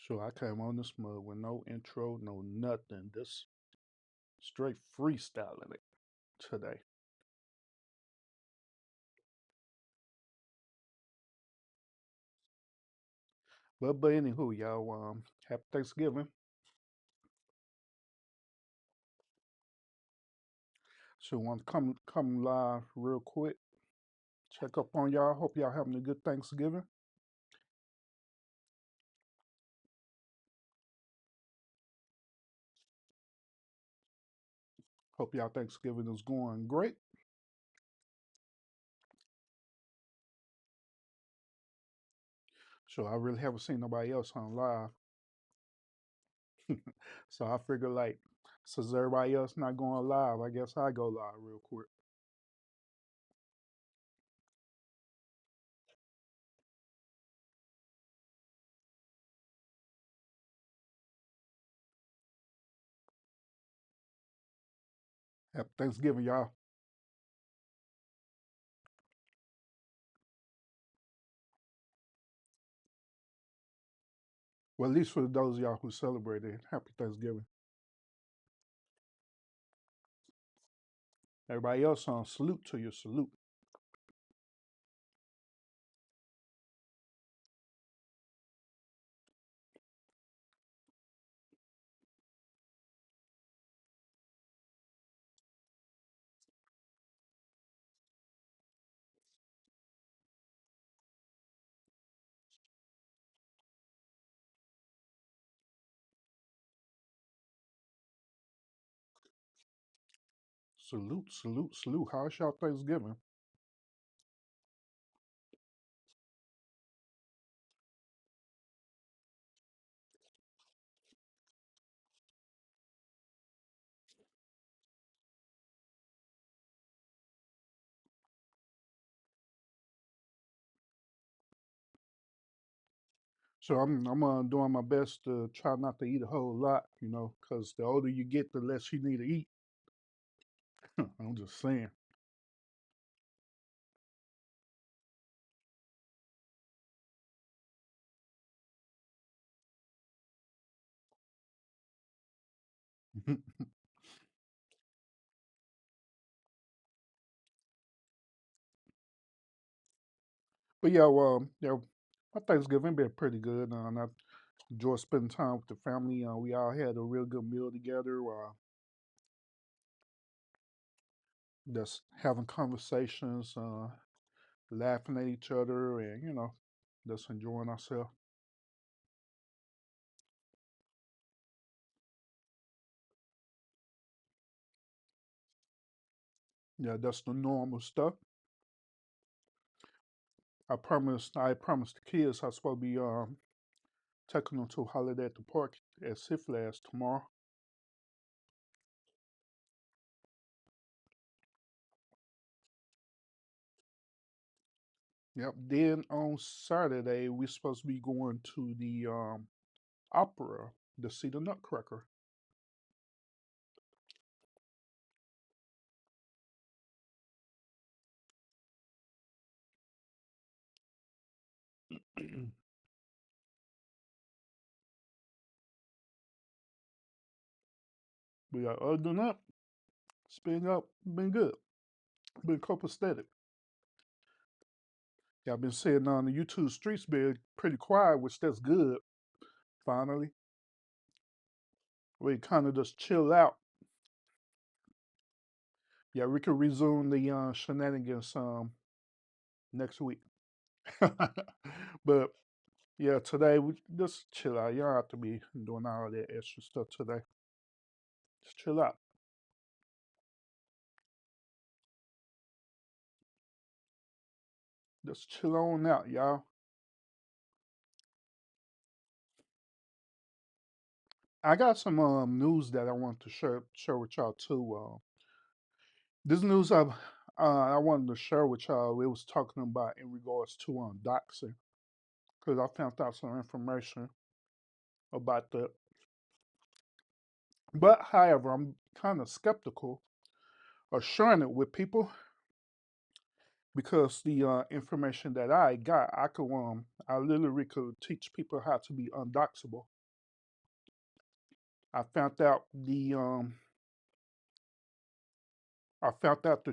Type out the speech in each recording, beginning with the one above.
So I came on this mug with no intro, no nothing. Just straight freestyling it today. But anywho, y'all, happy Thanksgiving. So want to come live real quick. Check up on y'all. Hope y'all having a good Thanksgiving. Hope y'all Thanksgiving is going great. So I really haven't seen nobody else on live. So I figure like since everybody else not going live, I guess I go live real quick. Happy Thanksgiving, y'all. Well, at least for those of y'all who celebrated, happy Thanksgiving. Everybody else on salute to you, salute. Salute, salute, salute. How's y'all Thanksgiving? So I'm doing my best to try not to eat a whole lot, because the older you get, the less you need to eat. I'm just saying. But yeah, well, yeah, my Thanksgiving been pretty good, and I enjoy spending time with the family. We all had a real good meal together. Just having conversations, laughing at each other, and just enjoying ourselves. Yeah, that's the normal stuff. I promised the kids I was supposed to be taking them to a holiday at the park at Six Flags tomorrow. Yep. Then on Saturday we're supposed to be going to the opera to see the Nutcracker. But yeah, other than that, been good. Been copacetic. Yeah, I've been seeing on the YouTube streets been pretty quiet, which that's good. Finally, we kind of just chill out. Yeah, we can resume the shenanigans next week. But yeah, today we just chill out. You don't have to be doing all that extra stuff today. Just chill out. Just chill on out, y'all. I got some news that I want to share with y'all too. This news I wanted to share with y'all. It was talking about in regards to doxing because I found out some information about that. But however, I'm kind of skeptical of sharing it with people because the information that I got, I literally could teach people how to be undoxable. I found out the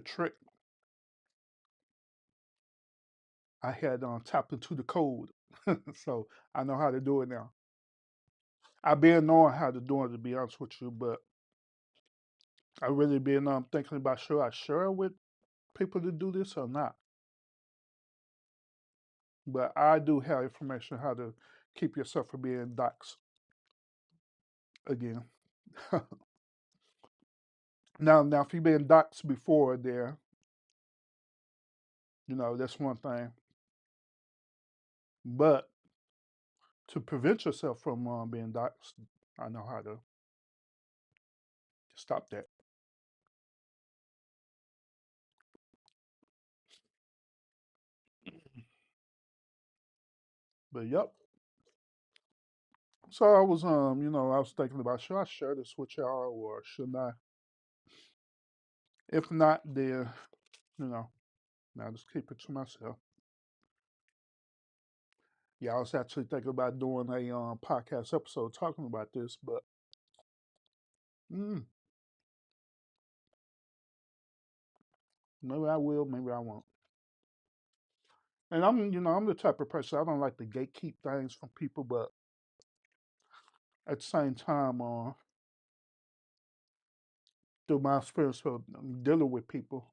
trick. I had tapped into the code, so I know how to do it now. I've been knowing how to do it, to be honest with you, but I really been thinking about should I share it with people to do this or not. But I do have information how to keep yourself from being doxxed again. Now, if you've been doxxed before, there, that's one thing. But to prevent yourself from being doxxed, I know how to stop that. But yep. So I was thinking about should I share this with y'all or shouldn't I? If not, then you know, now just keep it to myself. Yeah, I was actually thinking about doing a podcast episode talking about this, but mm, maybe I will, maybe I won't. And I'm the type of person I don't like to gatekeep things from people, but at the same time, through my experience of dealing with people,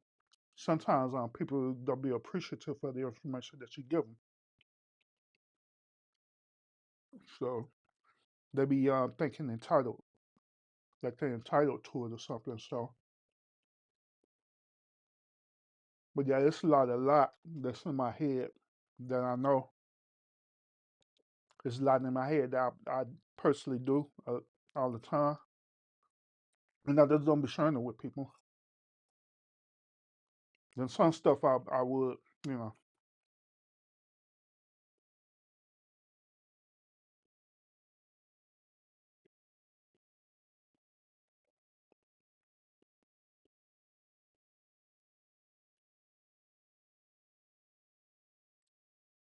sometimes people don't be appreciative of the information that you give them. So they be thinking entitled, like they're entitled to it or something. So, but yeah, it's a lot that's in my head that I know. There's a lot in my head that I personally do all the time, and I just don't be sharing it with people. Then some stuff I would, you know,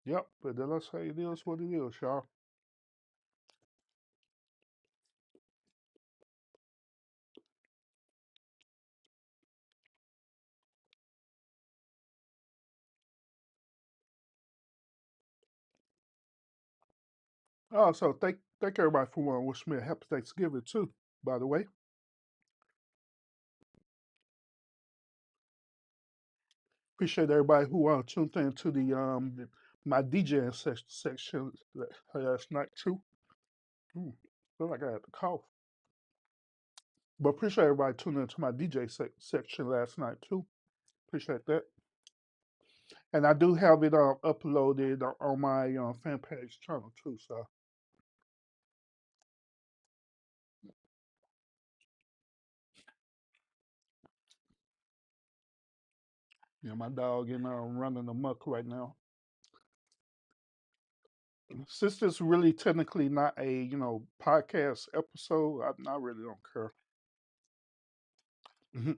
yep. But then let's say it is what it is, y'all. Oh, so thank everybody for wish me a happy Thanksgiving too. By the way, appreciate everybody who tuned in to my DJing section last night too. Feel like I had to cough, but appreciate everybody tuning into my DJ section last night too. Appreciate that, and I do have it uploaded on my fan page channel too. So my dog running amok right now. Since this really technically not a podcast episode, I really don't care. Mhm.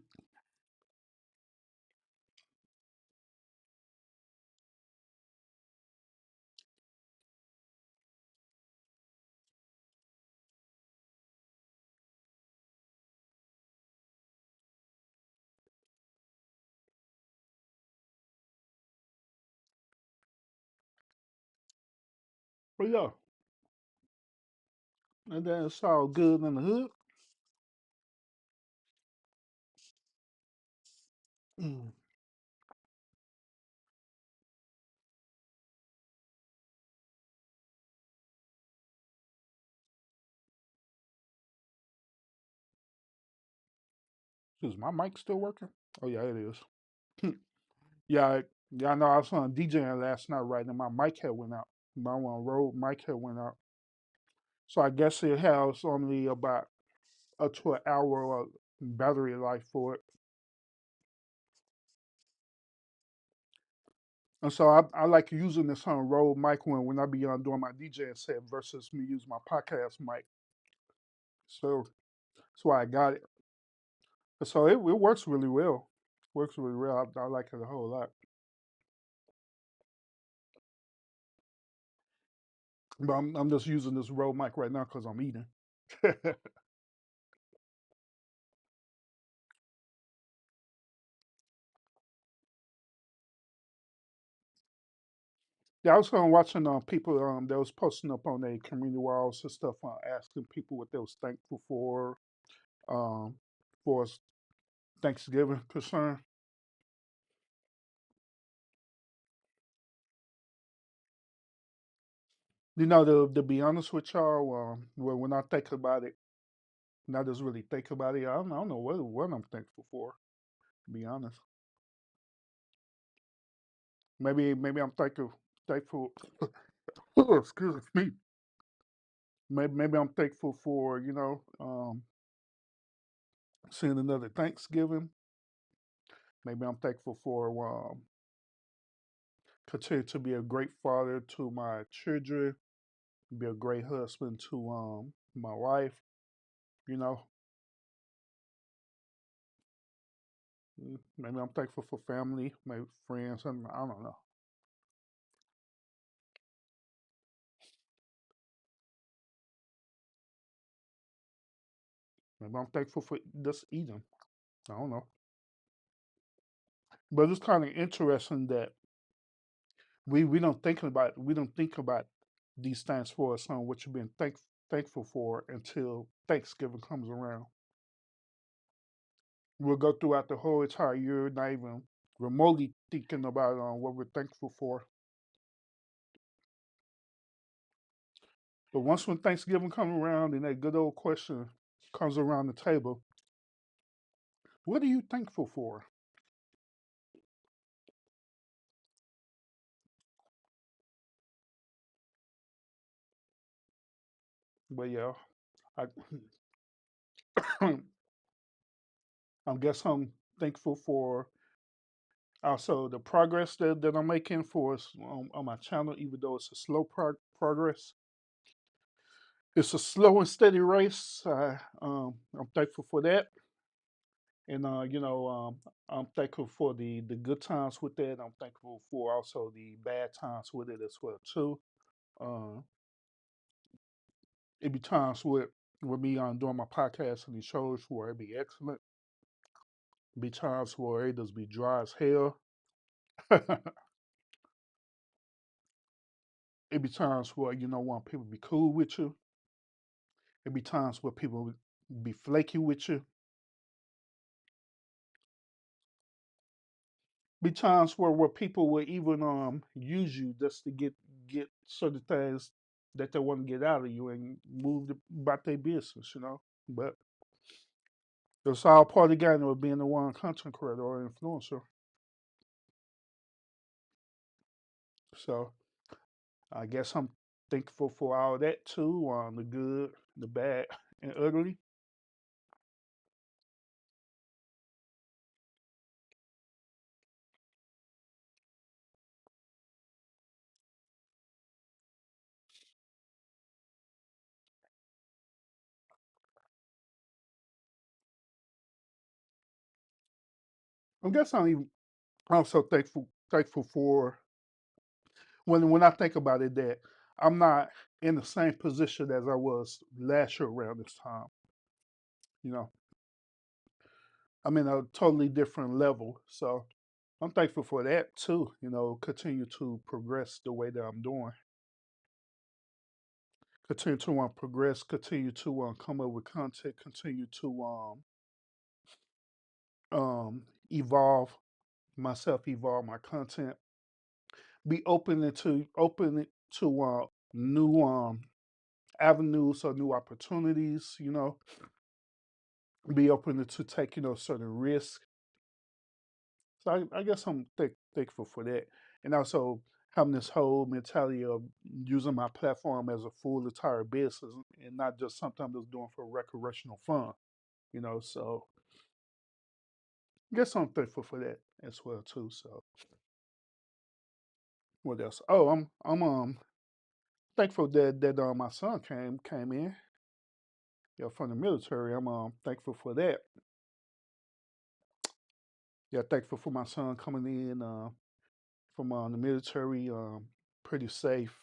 But yeah, and then it's all good in the hood. Mm. Is my mic still working? Oh yeah, it is. Yeah, yeah. I know I was on DJing last night, right, and my mic had went out. My one Rode mic had went out, so I guess it has only about up to an hour battery life for it. And so I like using this on Rode mic when I be doing my DJing set versus me using my podcast mic. So that's why I got it. So it works really well. Works really well. I like it a whole lot. But I'm just using this Rode mic right now because I'm eating. Yeah, I was watching people that was posting up on their community walls and stuff, asking people what they was thankful um, for as Thanksgiving concern. To be honest with y'all, when I think about it, and I just really think about it, I don't know what I'm thankful for. To be honest, maybe I'm thankful. Excuse me. Maybe I'm thankful for seeing another Thanksgiving. Maybe I'm thankful for continue to be a great father to my children, be a great husband to my wife. You know, maybe I'm thankful for family, maybe friends, and I don't know. Maybe I'm thankful for just eating. I don't know. But it's kind of interesting that we don't think about these things for us on what you've been thankful for until Thanksgiving comes around. We'll go throughout the whole entire year, not even remotely thinking about what we're thankful for. But once when Thanksgiving comes around and that good old question comes around the table, what are you thankful for? But yeah, I I guess I'm thankful for also the progress that I'm making for us on my channel, even though it's a slow progress. It's a slow and steady race. I'm thankful for that, and I'm thankful for the good times with that. I'm thankful for also the bad times with it as well too. Uh, it be times with me doing my podcast and these shows where it be excellent. Be times where it just be dry as hell. It be times where you don't want people to be cool with you. It be times where people be flaky with you. Be times where people will even use you just to get certain things that they want to get out of you and move about their business, you know. But it's all part of the game of being the one content creator or influencer. So I guess I'm thankful for all that too, the good, the bad, and ugly. I guess I'm even also thankful for when I think about it that I'm not in the same position as I was last year around this time. You know, I'm in a totally different level. So I'm thankful for that too. Continue to progress the way that I'm doing. Continue to progress. Continue to come up with content. Continue to evolve myself, evolve my content. Be open to new avenues or new opportunities. Be open to take certain risks. So I guess I'm thankful for that, and also having this whole mentality of using my platform as a full entire business and not just something I'm just doing for recreational fun. So I guess I'm thankful for that as well too. So what else? Oh, I'm thankful that my son came in, from the military. I'm thankful for that. Yeah, thankful for my son coming in from the military, pretty safe.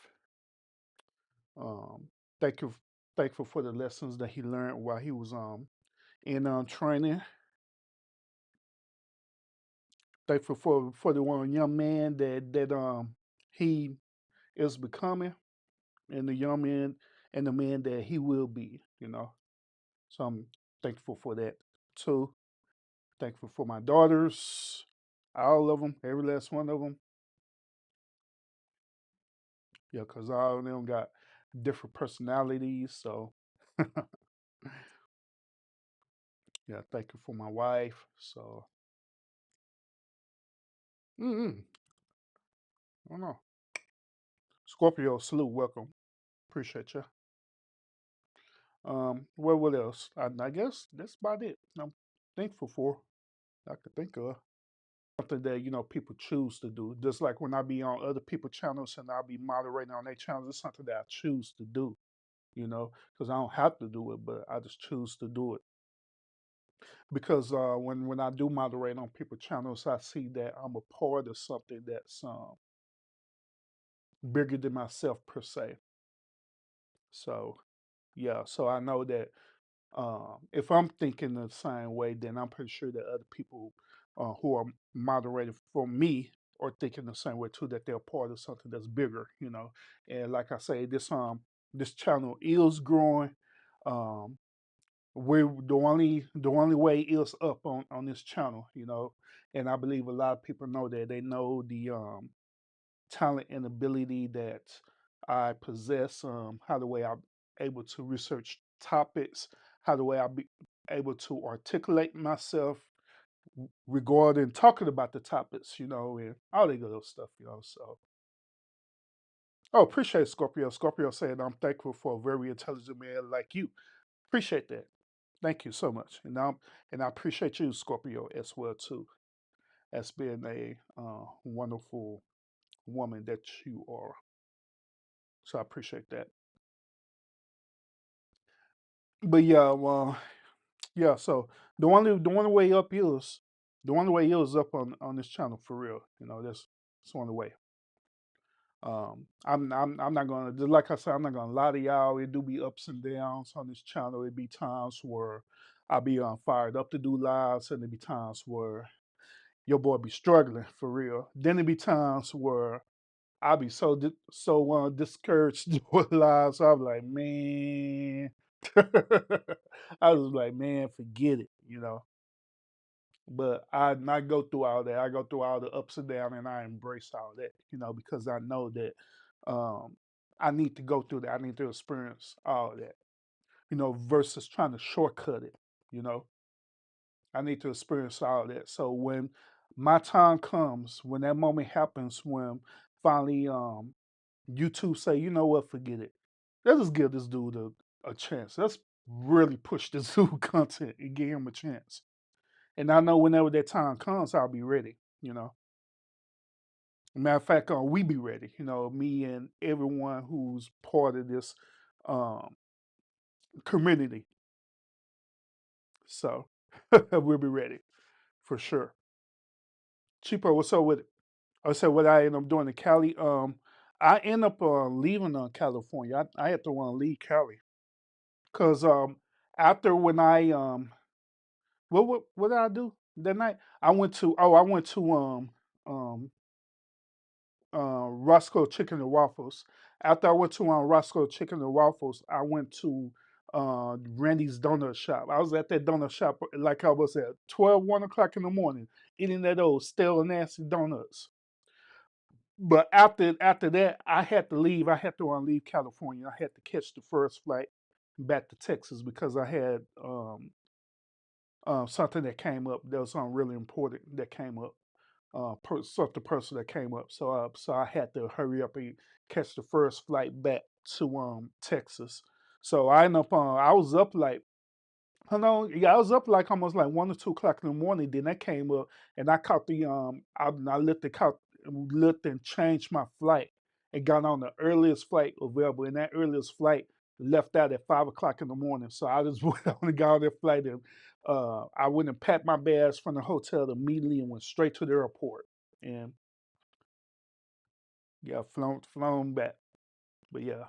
Um, thankful thankful for the lessons that he learned while he was in training. Thankful for the one young man that he is becoming, and the young man and the man that he will be. So I'm thankful for that too. Thankful for my daughters, all of them, every last one of them. Yeah, because all of them got different personalities. So yeah, thank you for my wife. So mm I don't know. Scorpio, salute, welcome. Appreciate you. What else? I guess that's about it. I'm thankful for. I could think of something that people choose to do. Just like when I be on other people's channels and I'll be moderating on their channels, it's something that I choose to do. Because I don't have to do it, but I just choose to do it. Because when I do moderate on people's channels, I see that I'm a part of something that's bigger than myself per se. So yeah, so I know that if I'm thinking the same way, then I'm pretty sure that other people who are moderated for me are thinking the same way too. That they're part of something that's bigger. And like I say, this channel is growing. Um, we're the only way is up on this channel. And I believe a lot of people know that. They know the talent and ability that I possess, how the way I'm able to research topics, how the way I be able to articulate myself regarding talking about the topics, and all that good stuff. So, oh, appreciate Scorpio. Scorpio saying I'm thankful for a very intelligent man like you. Appreciate that. Thank you so much, and I appreciate you, Scorpio, as well too, as being a wonderful woman that you are. So I appreciate that. But yeah, well, yeah. So the only way up is the only way is up on this channel for real. That's one way. I'm not gonna just like I said, I'm not gonna lie to y'all. It do be ups and downs on this channel. It be times where I be fired up to do lives, and it be times where your boy be struggling for real. Then it be times where I be so discouraged doing lives. So I'm like, man, I was like, man, forget it. But I not go through all that. I go through all the ups and downs, and I embrace all that, because I know that um, I need to go through that. I need to experience all that, versus trying to shortcut it. You know, I need to experience all that. So when my time comes, when that moment happens, when finally YouTube say, you know what, forget it. Let's just give this dude a chance. Let's really push this dude content and give him a chance. And I know whenever that time comes, I'll be ready. Matter of fact, we be ready, me and everyone who's part of this um, community. So we'll be ready for sure. Cheapo, what's up with it? I said what I end up doing in Cali. I end up leaving California. I had to want to leave Cali because after when I what did I do that night? I went to um Roscoe Chicken and Waffles. After I went to Roscoe Chicken and Waffles, I went to Randy's Donut Shop. I was at that donut shop like I was at 1 o'clock in the morning, eating that old stale nasty donuts. But after that, I had to leave. I had to leave California. I had to catch the first flight back to Texas because I had something that came up that was really important that came up. Something personal that came up. So I had to hurry up and catch the first flight back to Texas. So I ended up I was up like I was up like almost like 1 or 2 o'clock in the morning. Then that came up, and I caught the I looked and changed my flight and got on the earliest flight available. And that earliest flight left out at 5 o'clock in the morning. So I just went on and got on that flight, and I went and packed my bags from the hotel immediately and went straight to the airport. And yeah, flown back. But yeah.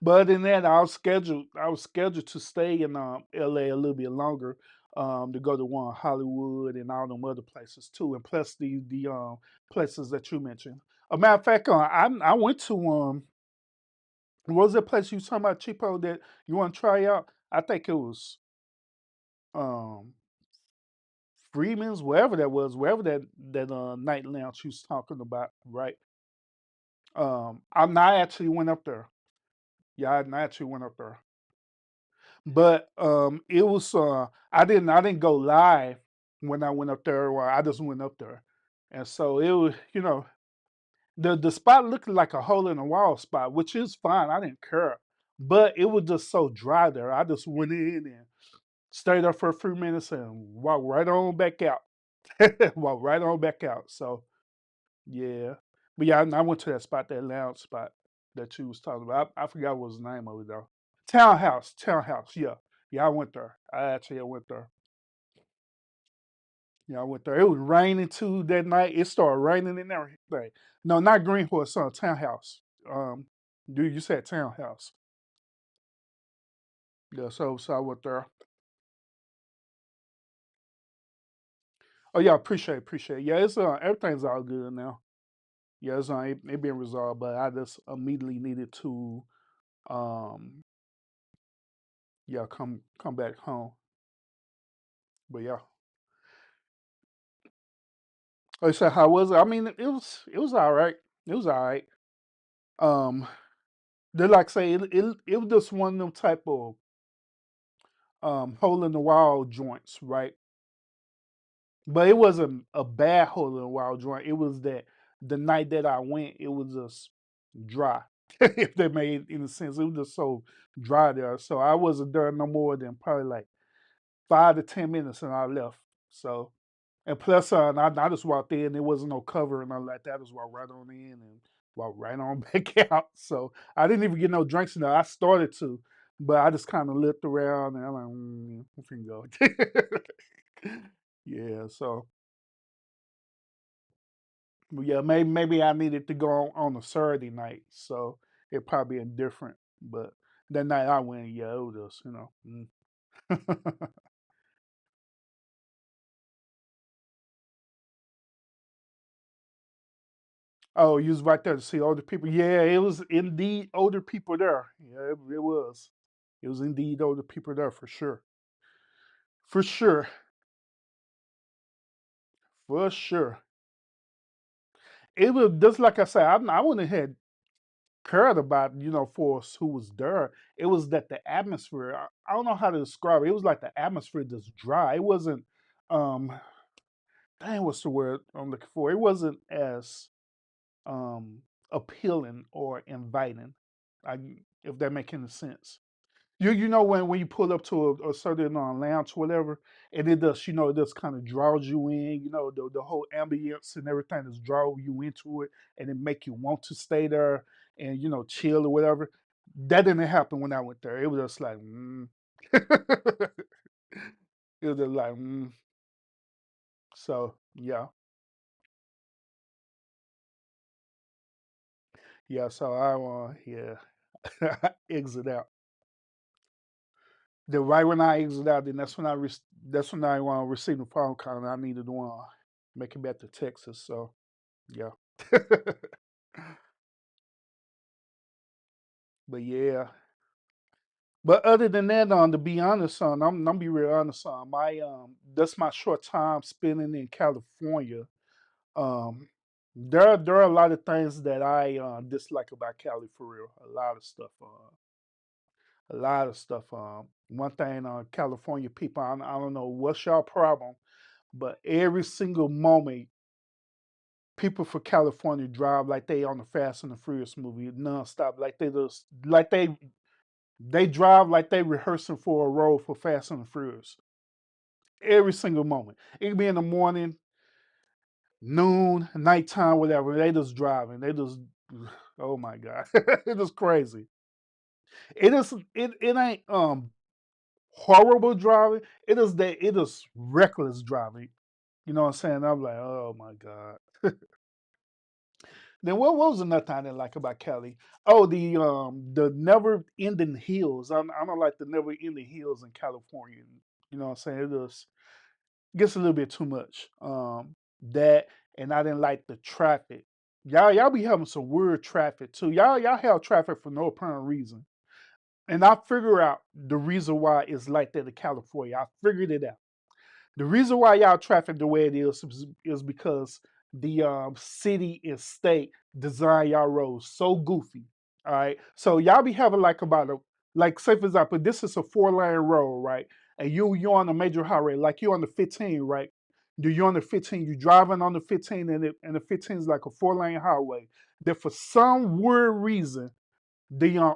But other than that, I was scheduled to stay in LA a little bit longer, to go to one Hollywood and all them other places too, and plus the places that you mentioned. A matter of fact, I went to what was that place you was talking about, cheapo, that you want to try out? I think it was um Freeman's, wherever that was, wherever that night lounge you was talking about, right? I actually went up there. Yeah, I actually went up there. But it was I didn't go live when I went up there. Or I just went up there, and so it was the spot looked like a hole in the wall spot, which is fine. I didn't care, but it was just so dry there. I just went in and stayed there for a few minutes and walked right on back out. Walked right on back out. So yeah, but yeah, I went to that spot, that lounge spot that you was talking about. I forgot what was the name of it though. Townhouse. Yeah, yeah, I went there. I went there. Yeah, I went there. It was raining too that night. It started raining and everything. No, not Green Horse, Townhouse. Dude, you said Townhouse. Yeah, so I went there. Oh yeah, appreciate. Yeah, it's everything's all good now. Yeah, it been resolved, but I just immediately needed to um yeah come back home. But yeah, like I said, how was it? I mean, it was all right. It was all right. Um, they like say it was just one of them type of hole in the wall joints, right? But it wasn't a bad hole in the wall joint. It was that the night that I went, it was just dry. If that made any sense, it was just so dry there. So I wasn't there no more than probably like 5 to 10 minutes, and I left. So, and plus, I just walked in. There wasn't no cover and nothing like that. I just walked right on in and walked right on back out. So I didn't even get no drinks in there. I started to, but I just kind of looked around and I'm like, I'm finna go. Yeah. So, but yeah, maybe I needed to go on a Saturday night, so it probably been different. But that night I went, yeah, it was just, Oh, you was right there to see older people. Yeah, it was indeed older people there. Yeah, it was. It was indeed older people there for sure. For sure. For sure. It was just like I said, I wouldn't have had cared about, for us who was there. It was that the atmosphere, I don't know how to describe it. It was like the atmosphere just dry. It wasn't um dang, what's the word I'm looking for? It wasn't as um appealing or inviting. I, if that makes any sense. You know when you pull up to a certain lounge or whatever, and it just kind of draws you in. The whole ambience and everything just draw you into it, and it make you want to stay there and chill or whatever. That didn't happen when I went there. It was just like, it was just like, So yeah, yeah. So I exit out. The right when I exit out, then that's when I want to receive the phone call, and I needed to make it back to Texas. So yeah, but yeah. But other than that, to be honest, I'm be real honest, my that's my short time spending in California. Um, there are a lot of things that I dislike about Cali for real. A lot of stuff. A lot of stuff. One thing, California people, I don't know what's your problem, but every single moment, people for California drive like they on the Fast and the Furious movie nonstop. They drive like they rehearsing for a role for Fast and the Furious. Every single moment. It could be in the morning, noon, nighttime, whatever. They just driving. They just, oh my god, it is crazy. It ain't horrible driving. It is reckless driving. You know what I'm saying? I'm like, oh my god. Then what was another thing I didn't like about Cali? Oh, the never ending hills. I don't like the never ending hills in California. You know what I'm saying? It just gets a little bit too much. That, and I didn't like the traffic. Y'all be having some weird traffic too. Y'all have traffic for no apparent reason. And I figure out the reason why it's like that in California. I figured it out. The reason why y'all traffic the way it is because the city and state design y'all roads so goofy. All right. So y'all be having like about a like say for example, this is a 4-lane road, right? And you're on a major highway, like you're on the 15, right? You're on the 15, you're driving on the 15, and the 15 is like a 4-lane highway. That for some weird reason the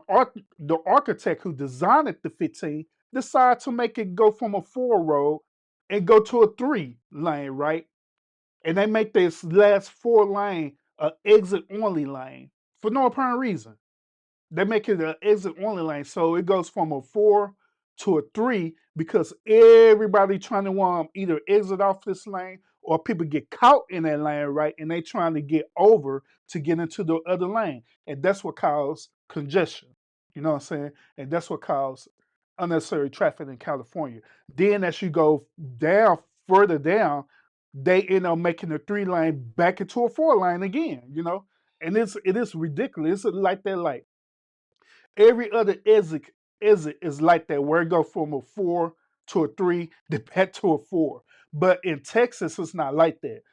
architect who designed the 15 decided to make it go from a 4 road and go to a 3 lane, right? And they make this last 4 lane a exit only lane for no apparent reason. They make it an exit only lane, so it goes from a 4 to a 3 because everybody trying to either exit off this lane or people get caught in that lane, right? And they trying to get over to get into the other lane, and that's what causes congestion. You know what I'm saying? And that's what causes unnecessary traffic in California. Then as you go down further down, they end up making the 3 lane back into a 4 lane again. And it is ridiculous. It's like that, like every other exit is like that, where it go from a 4 to a 3, then back to a 4. But in Texas, it's not like that.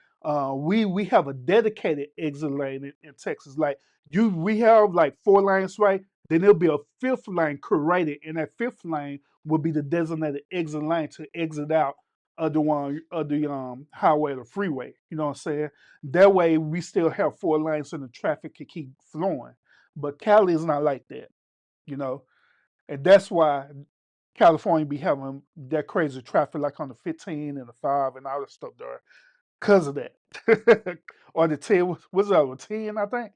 We have a dedicated exit lane in Texas. Like we have like 4 lanes, right? Then there'll be a fifth lane created, and that fifth lane will be the designated exit lane to exit out of the highway or the freeway. You know what I'm saying? That way, we still have 4 lanes, and the traffic can keep flowing. But Cali is not like that, you know, and that's why California be having that crazy traffic, like on the 15 and the 5 and all that stuff there, because of that. Or the 10, what's that, a 10, I think?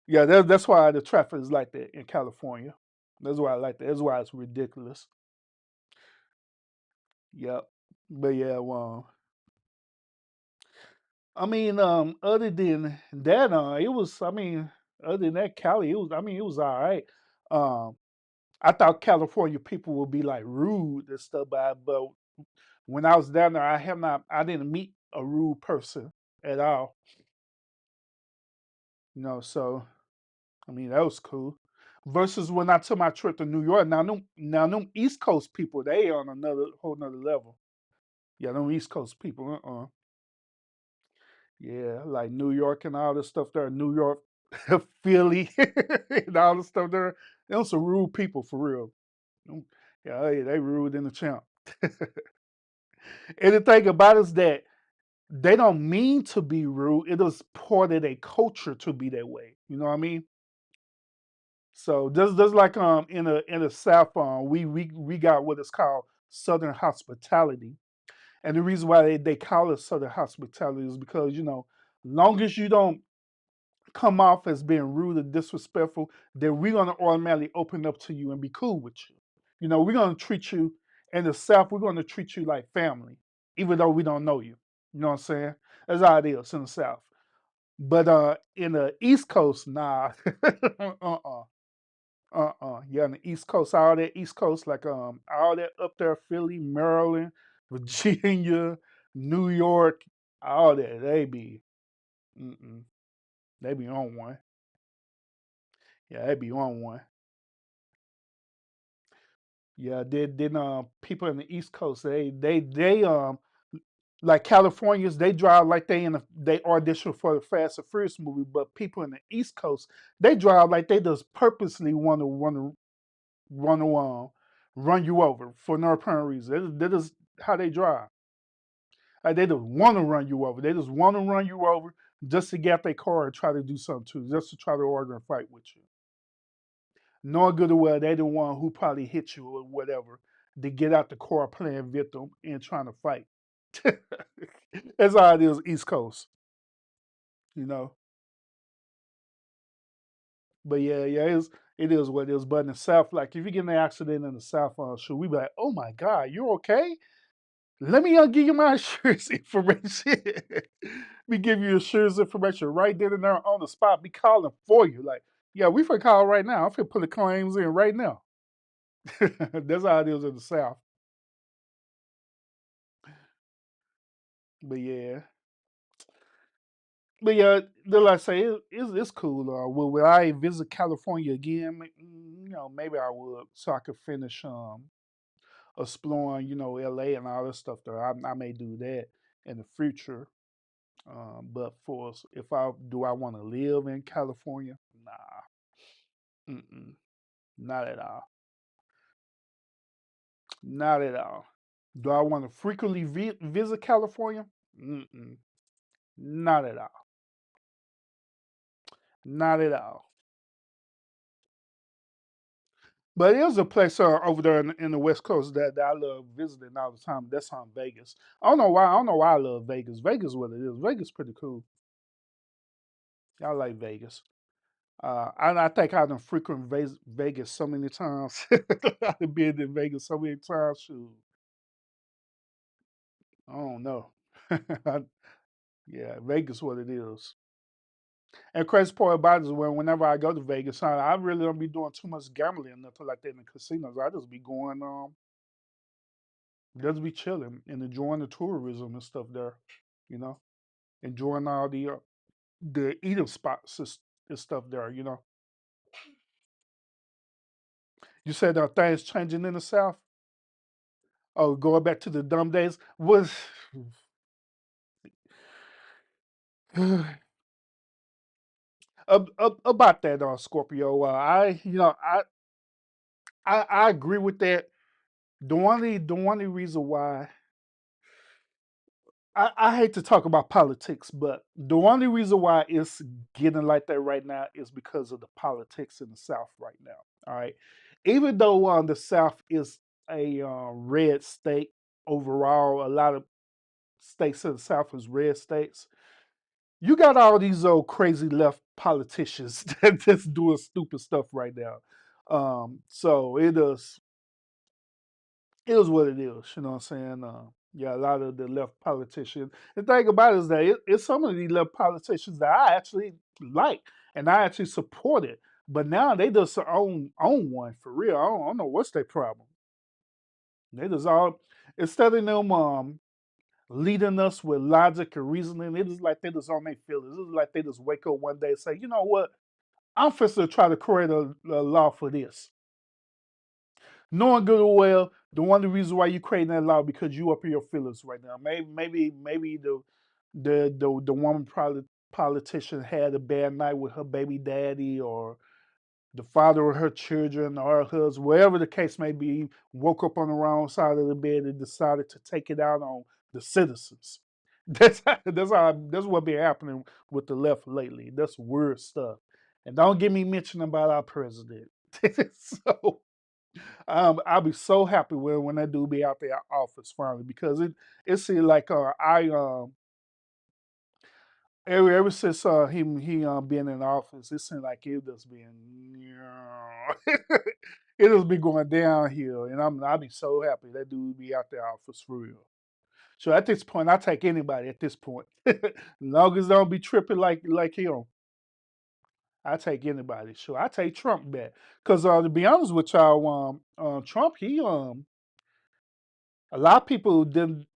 Yeah, that's why the traffic is like that in California. That's why I like that. That's why it's ridiculous. Yep. But yeah, well, I mean, other than that, it was, I mean, other than that, Cali, it was all right. Um, I thought California people would be like rude and stuff, but when I was down there, I didn't meet a rude person at all. So I mean that was cool. Versus when I took my trip to New York, now them East Coast people, they on another whole nother level. Yeah, them East Coast people, yeah, like New York and all this stuff there, New York, Philly, and all this stuff there. Them some rude people for real. Yeah, they rude in the champ. And the thing about it is that they don't mean to be rude. It is part of their culture to be that way. You know what I mean? So just like in the South, we got what is called Southern hospitality, and the reason why they call it Southern hospitality is because long as you don't come off as being rude or disrespectful, then we're gonna automatically open up to you and be cool with you. We're gonna treat you in the South. We're gonna treat you like family, even though we don't know you. You know what I'm saying? That's how it is in the South. But in the East Coast, nah. uh-uh. Yeah, on the East Coast, all that East Coast, like all that up there, Philly, Maryland, Virginia, New York, all that, mm-mm, they be on one. Yeah, they be on one. Yeah, then people in the East Coast, they like Californians, they drive like they audition for the Fast and Furious movie, but people in the East Coast, they drive like they just purposely want to run you over for no apparent reason. That is how they drive. Like they just want to run you over. They just want to run you over just to get their car and try to do something to you, just to try to order a fight with you. Knowing good and well they the one who probably hit you or whatever to get out the car playing victim and trying to fight. That's how it is East Coast, you know. But yeah, it is what it is. But in the South, like if you get in an accident in the South, should we be like, oh my God, you're okay? Let me give you my insurance information. Me give you insurance information right then and there on the spot. Be calling for you. Like, yeah, we finna call right now. I'm finna put the claims in right now. That's how it is in the South. But yeah. But yeah, like I say, it's cool. Will I visit California again? Maybe I would, so I could finish exploring, LA and all this stuff there. I may do that in the future. But if I want to live in California? Nah, mm-mm, not at all, not at all. Do I want to frequently visit California? Mm-mm, not at all, not at all. But there's a place over there in the West Coast that I love visiting all the time. That's on Vegas. I don't know why. I don't know why I love Vegas. Vegas, what it is. Vegas, pretty cool. I like Vegas. I think I've done frequent Vegas so many times. I've been in Vegas so many times. Shoot, I don't know. Yeah, Vegas, what it is. And crazy part about it is whenever I go to Vegas, I really don't be doing too much gambling and nothing like that in the casinos. I just be going just be chilling and enjoying the tourism and stuff there, you know, enjoying all the eating spots and stuff there, You said things changing in the South. Oh, going back to the dumb days was about that, Scorpio. I agree with that. The only reason why I hate to talk about politics, but the only reason why it's getting like that right now is because of the politics in the South right now. All right, even though the South is a red state overall, a lot of states in the South is red states. You got all these old crazy left politicians that just doing stupid stuff right now. So it is what it is. You know what I'm saying? Yeah, a lot of the left politicians. The thing about it is that it's some of these left politicians that I actually like and I actually support it. But now they just own one for real. I don't know what's their problem. They just all instead of them leading us with logic and reasoning, it is like they just on their feelings. It's like they just wake up one day and say, you know what? I'm supposed to try to create a law for this. Knowing good or well, the one of the reasons why you creating that law because you up in your feelings right now. Maybe the woman probably politician had a bad night with her baby daddy or the father of her children or her husband, whatever the case may be, woke up on the wrong side of the bed and decided to take it out on the citizens. That's what been happening with the left lately. That's weird stuff. And don't get me mentioning about our president. So I'll be so happy when that dude be out there office finally because it seems like I ever since he been in office, it seemed like it just been it just be going downhill, and I'll be so happy that dude be out there office for real. So at this point, I take anybody at this point, as long as they don't be tripping like him. I take anybody. Sure, I take Trump back because to be honest with y'all, Trump a lot of people didn't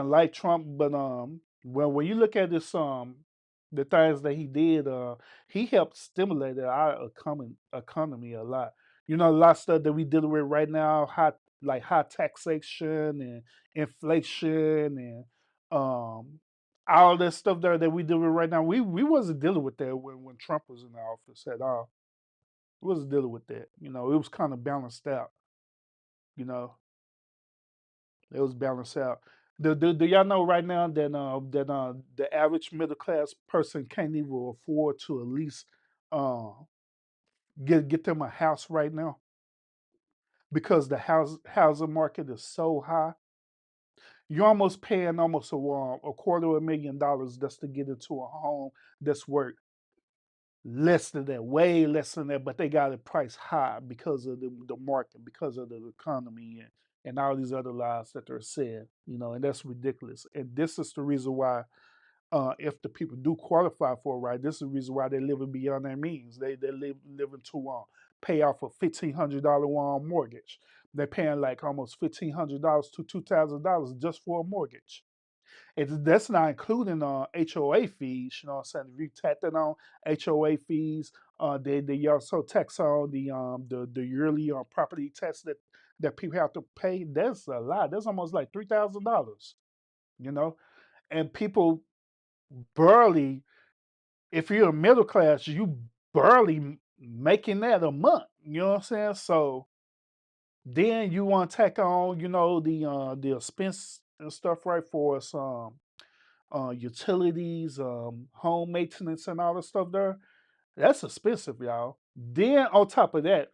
like Trump, but well, when you look at this the things that he did, he helped stimulate our economy a lot. A lot of stuff that we dealing with right now, high taxation and inflation and all that stuff there that we dealing with right now. We wasn't dealing with that when Trump was in the office at all. We wasn't dealing with that. It was kind of balanced out. You know, It was balanced out. Do y'all know right now that the average middle class person can't even afford to at least uh, get them a house right now because the housing market is so high. You're almost paying almost a quarter of $1 million just to get into a home that's worth less than that, way less than that, but they got it priced high because of the market, because of the economy and all these other lies that they're saying, and that's ridiculous. And this is the reason why, if the people do qualify for it, right, this is the reason why they're living beyond their means. They living to pay off a $1,500 mortgage. They're paying like almost $1,500 to $2,000 just for a mortgage. That's not including HOA fees. You know what I'm saying? If you tack that on HOA fees, they also tax on the yearly property tax that people have to pay. That's a lot. That's almost like $3,000. You know, and people barely, if you're a middle class, you barely making that a month. You know what I'm saying? So then you want to tack on, the expense and stuff, right, for some utilities, home maintenance, and all the stuff there. That's expensive, y'all. Then on top of that,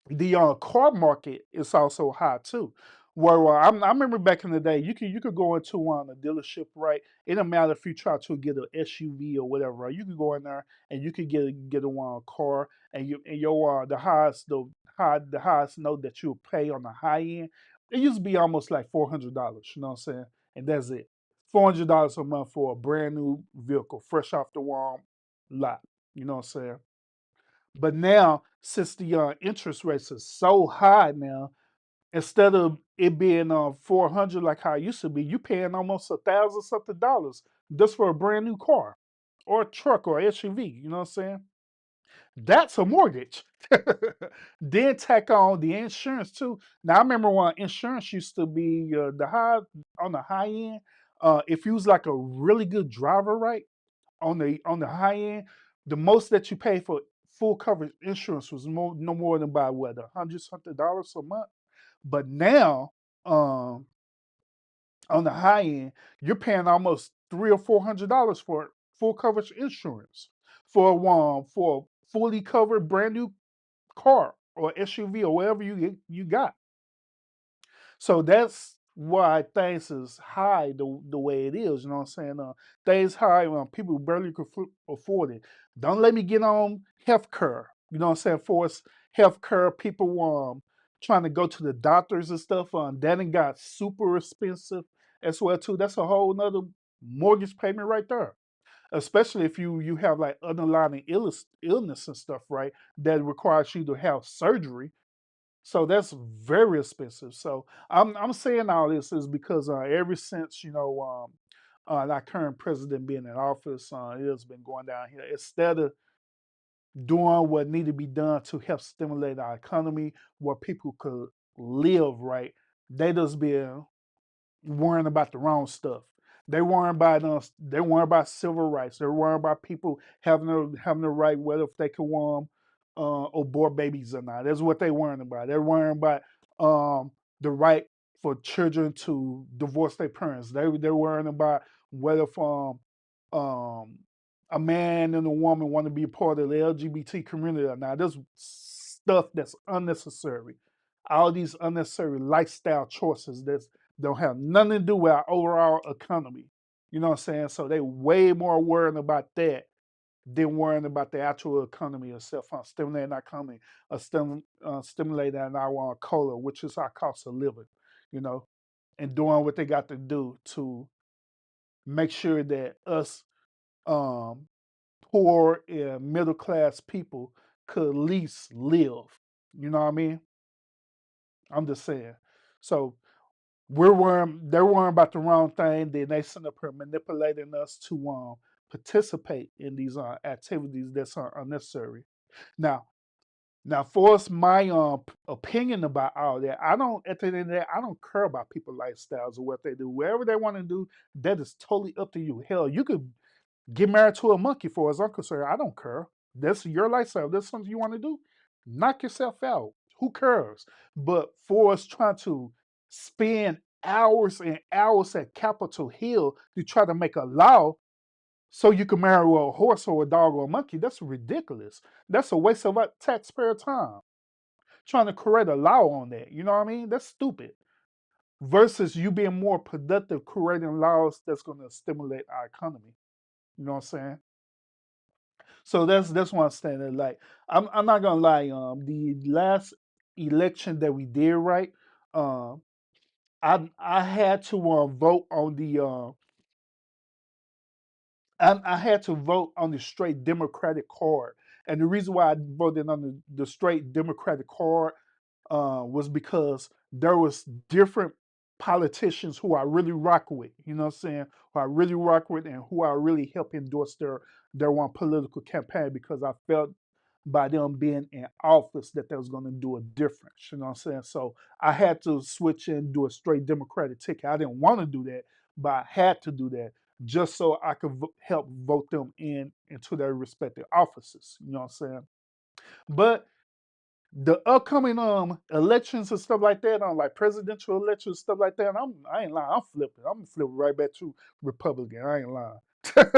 the car market is also high too. Where I remember back in the day, you could go into a dealership, right? It don't matter if you try to get an SUV or whatever, right? You could go in there and you could get a car, and your the highest note that you'll pay on the high end. It used to be almost like $400. You know what I'm saying? And that's it. $400 a month for a brand new vehicle, fresh off the lot. You know what I'm saying? But now, since the interest rates are so high now, instead of it being 400 like how it used to be, you paying almost $1,000 something just for a brand new car, or a truck, or SUV. You know what I'm saying? That's a mortgage. Then tack on the insurance too. Now I remember when insurance used to be on the high end. If you was like a really good driver, right? On the high end, the most that you pay for full coverage insurance was no more than about what, $100 something a month. But now, um, on the high end, you're paying almost $300 or $400 for full coverage insurance for a fully covered brand new car or SUV or whatever you got. So that's why things is high the way it is. You know what I'm saying? Things high when people barely could afford it. Don't let me get on healthcare. You know what I'm saying? For us, healthcare, people trying to go to the doctors and stuff. That and got super expensive as well too. That's a whole nother mortgage payment right there. Especially if you have like underlying illness and stuff, right? That requires you to have surgery, so that's very expensive. So I'm saying all this is because ever since our current president being in office, it has been going down here. Instead of doing what need to be done to help stimulate our economy, where people could live right, they just been worrying about the wrong stuff. They worrying about civil rights. They're worrying about people having the right, whether if they can abort babies or not. That's what they're worrying about. They're worrying about the right for children to divorce their parents. They're worrying about whether if um a man and a woman want to be a part of the LGBT community or not. There's stuff that's unnecessary. All these unnecessary lifestyle choices that don't have nothing to do with our overall economy. You know what I'm saying? So they way more worrying about that than worrying about the actual economy itself, stimulating our economy, stimulating our COLA, which is our cost of living, you know, and doing what they got to do to make sure that us um, poor and middle class people could at least live. You know what I mean? I'm just saying. So they're worrying about the wrong thing. Then they send up here manipulating us to participate in these activities that's unnecessary. Now, for us, my opinion about all that, I don't. At the end of the day, I don't care about people's lifestyles or what they do. Whatever they want to do, that is totally up to you. Hell, you could get married to a monkey, for as I'm concerned. I don't care. That's your lifestyle. That's something you want to do. Knock yourself out. Who cares? But for us trying to spend hours and hours at Capitol Hill to try to make a law so you can marry a horse or a dog or a monkey, that's ridiculous. That's a waste of our taxpayer time. Trying to create a law on that. You know what I mean? That's stupid. Versus you being more productive creating laws that's going to stimulate our economy. You know what I'm saying? So that's one standard. Like I'm not gonna lie. The last election that we did, right? Um, I had to vote on I had to vote on the straight Democratic card, and the reason why I voted on the straight Democratic card was because there was different politicians who I really rock with, you know what I'm saying? Who I really rock with and who I really help endorse their one political campaign because I felt by them being in office that they was going to do a difference, you know what I'm saying? So I had to switch and do a straight Democratic ticket. I didn't want to do that, but I had to do that just so I could help vote them in into their respective offices, you know what I'm saying? But the upcoming elections and stuff like that, like presidential elections stuff like that, I ain't lying, I'm flipping. I'm flipping right back to Republican. I ain't lying.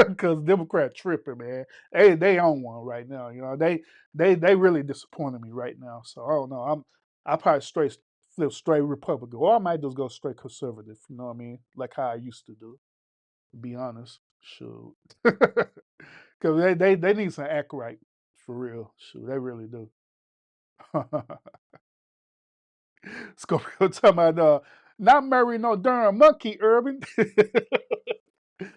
Because Democrat tripping, man. They on one right now. You know, they really disappointed me right now. So I don't know. I probably flip straight Republican. Or I might just go straight conservative, you know what I mean? Like how I used to do, to be honest. Shoot. Cause they need some act right for real. Shoot, they really do. Scorpio talking about not marry no darn monkey, Urban.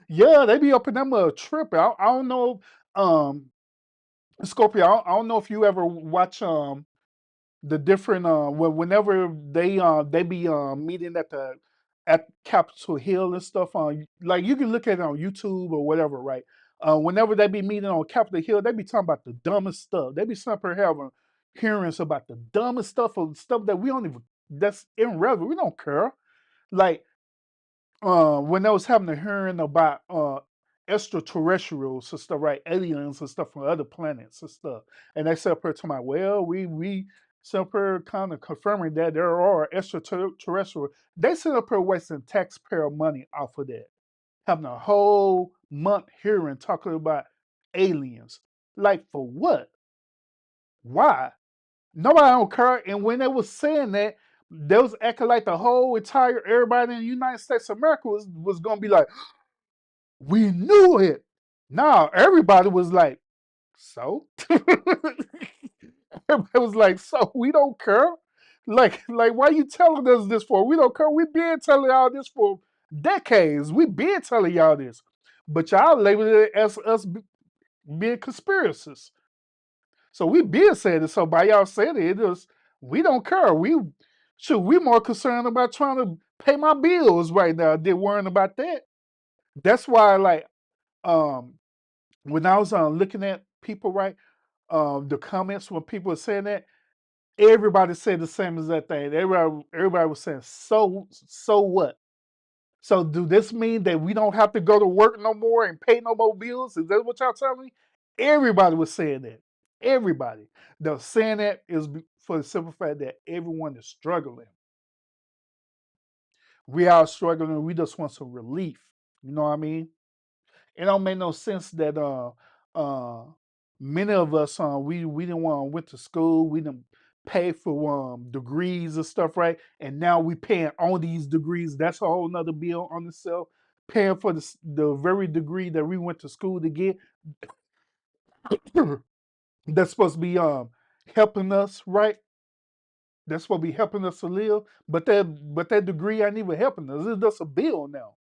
Yeah, they be up in them tripping. I don't know, um, Scorpio. I don't know if you ever watch the different whenever they be meeting at Capitol Hill and stuff on like you can look at it on YouTube or whatever, right? Whenever they be meeting on Capitol Hill, they be talking about the dumbest stuff. They be simply having hearings about the dumbest stuff or stuff that we don't even that's irrelevant. We don't care. Like when they was having a hearing about extraterrestrials and stuff, right? Aliens and stuff from other planets and stuff. And they said per to my well, we sit per kind of confirming that there are extraterrestrial. They sit up here wasting taxpayer money off of that. Having a whole month hearing talking about aliens. Like for what? Why? Nobody don't care. And when they was saying that, they was acting like the whole entire everybody in the United States of America was gonna be like, we knew it. Now everybody was like, so? Everybody was like, so we don't care? Like why you telling us this for? We don't care. We been telling y'all this for decades. We been telling y'all this. But y'all labeled it as us being conspiracists. So we been saying it. So by y'all saying it is we don't care. We more concerned about trying to pay my bills right now than worrying about that. That's why like um when I was looking at people, right, the comments when people were saying that, everybody said the same exact thing. Everybody was saying, so what? So do this mean that we don't have to go to work no more and pay no more bills? Is that what y'all telling me? Everybody was saying that. Everybody. The saying that is for the simple fact that everyone is struggling. We are struggling. We just want some relief. You know what I mean? It don't make no sense that uh many of us we didn't want to went to school, we didn't pay for degrees and stuff, right? And now we paying on these degrees. That's a whole nother bill on itself. Paying for the very degree that we went to school to get that's supposed to be helping us, right? That's supposed to be helping us to live. But that degree ain't even helping us. It's just a bill now.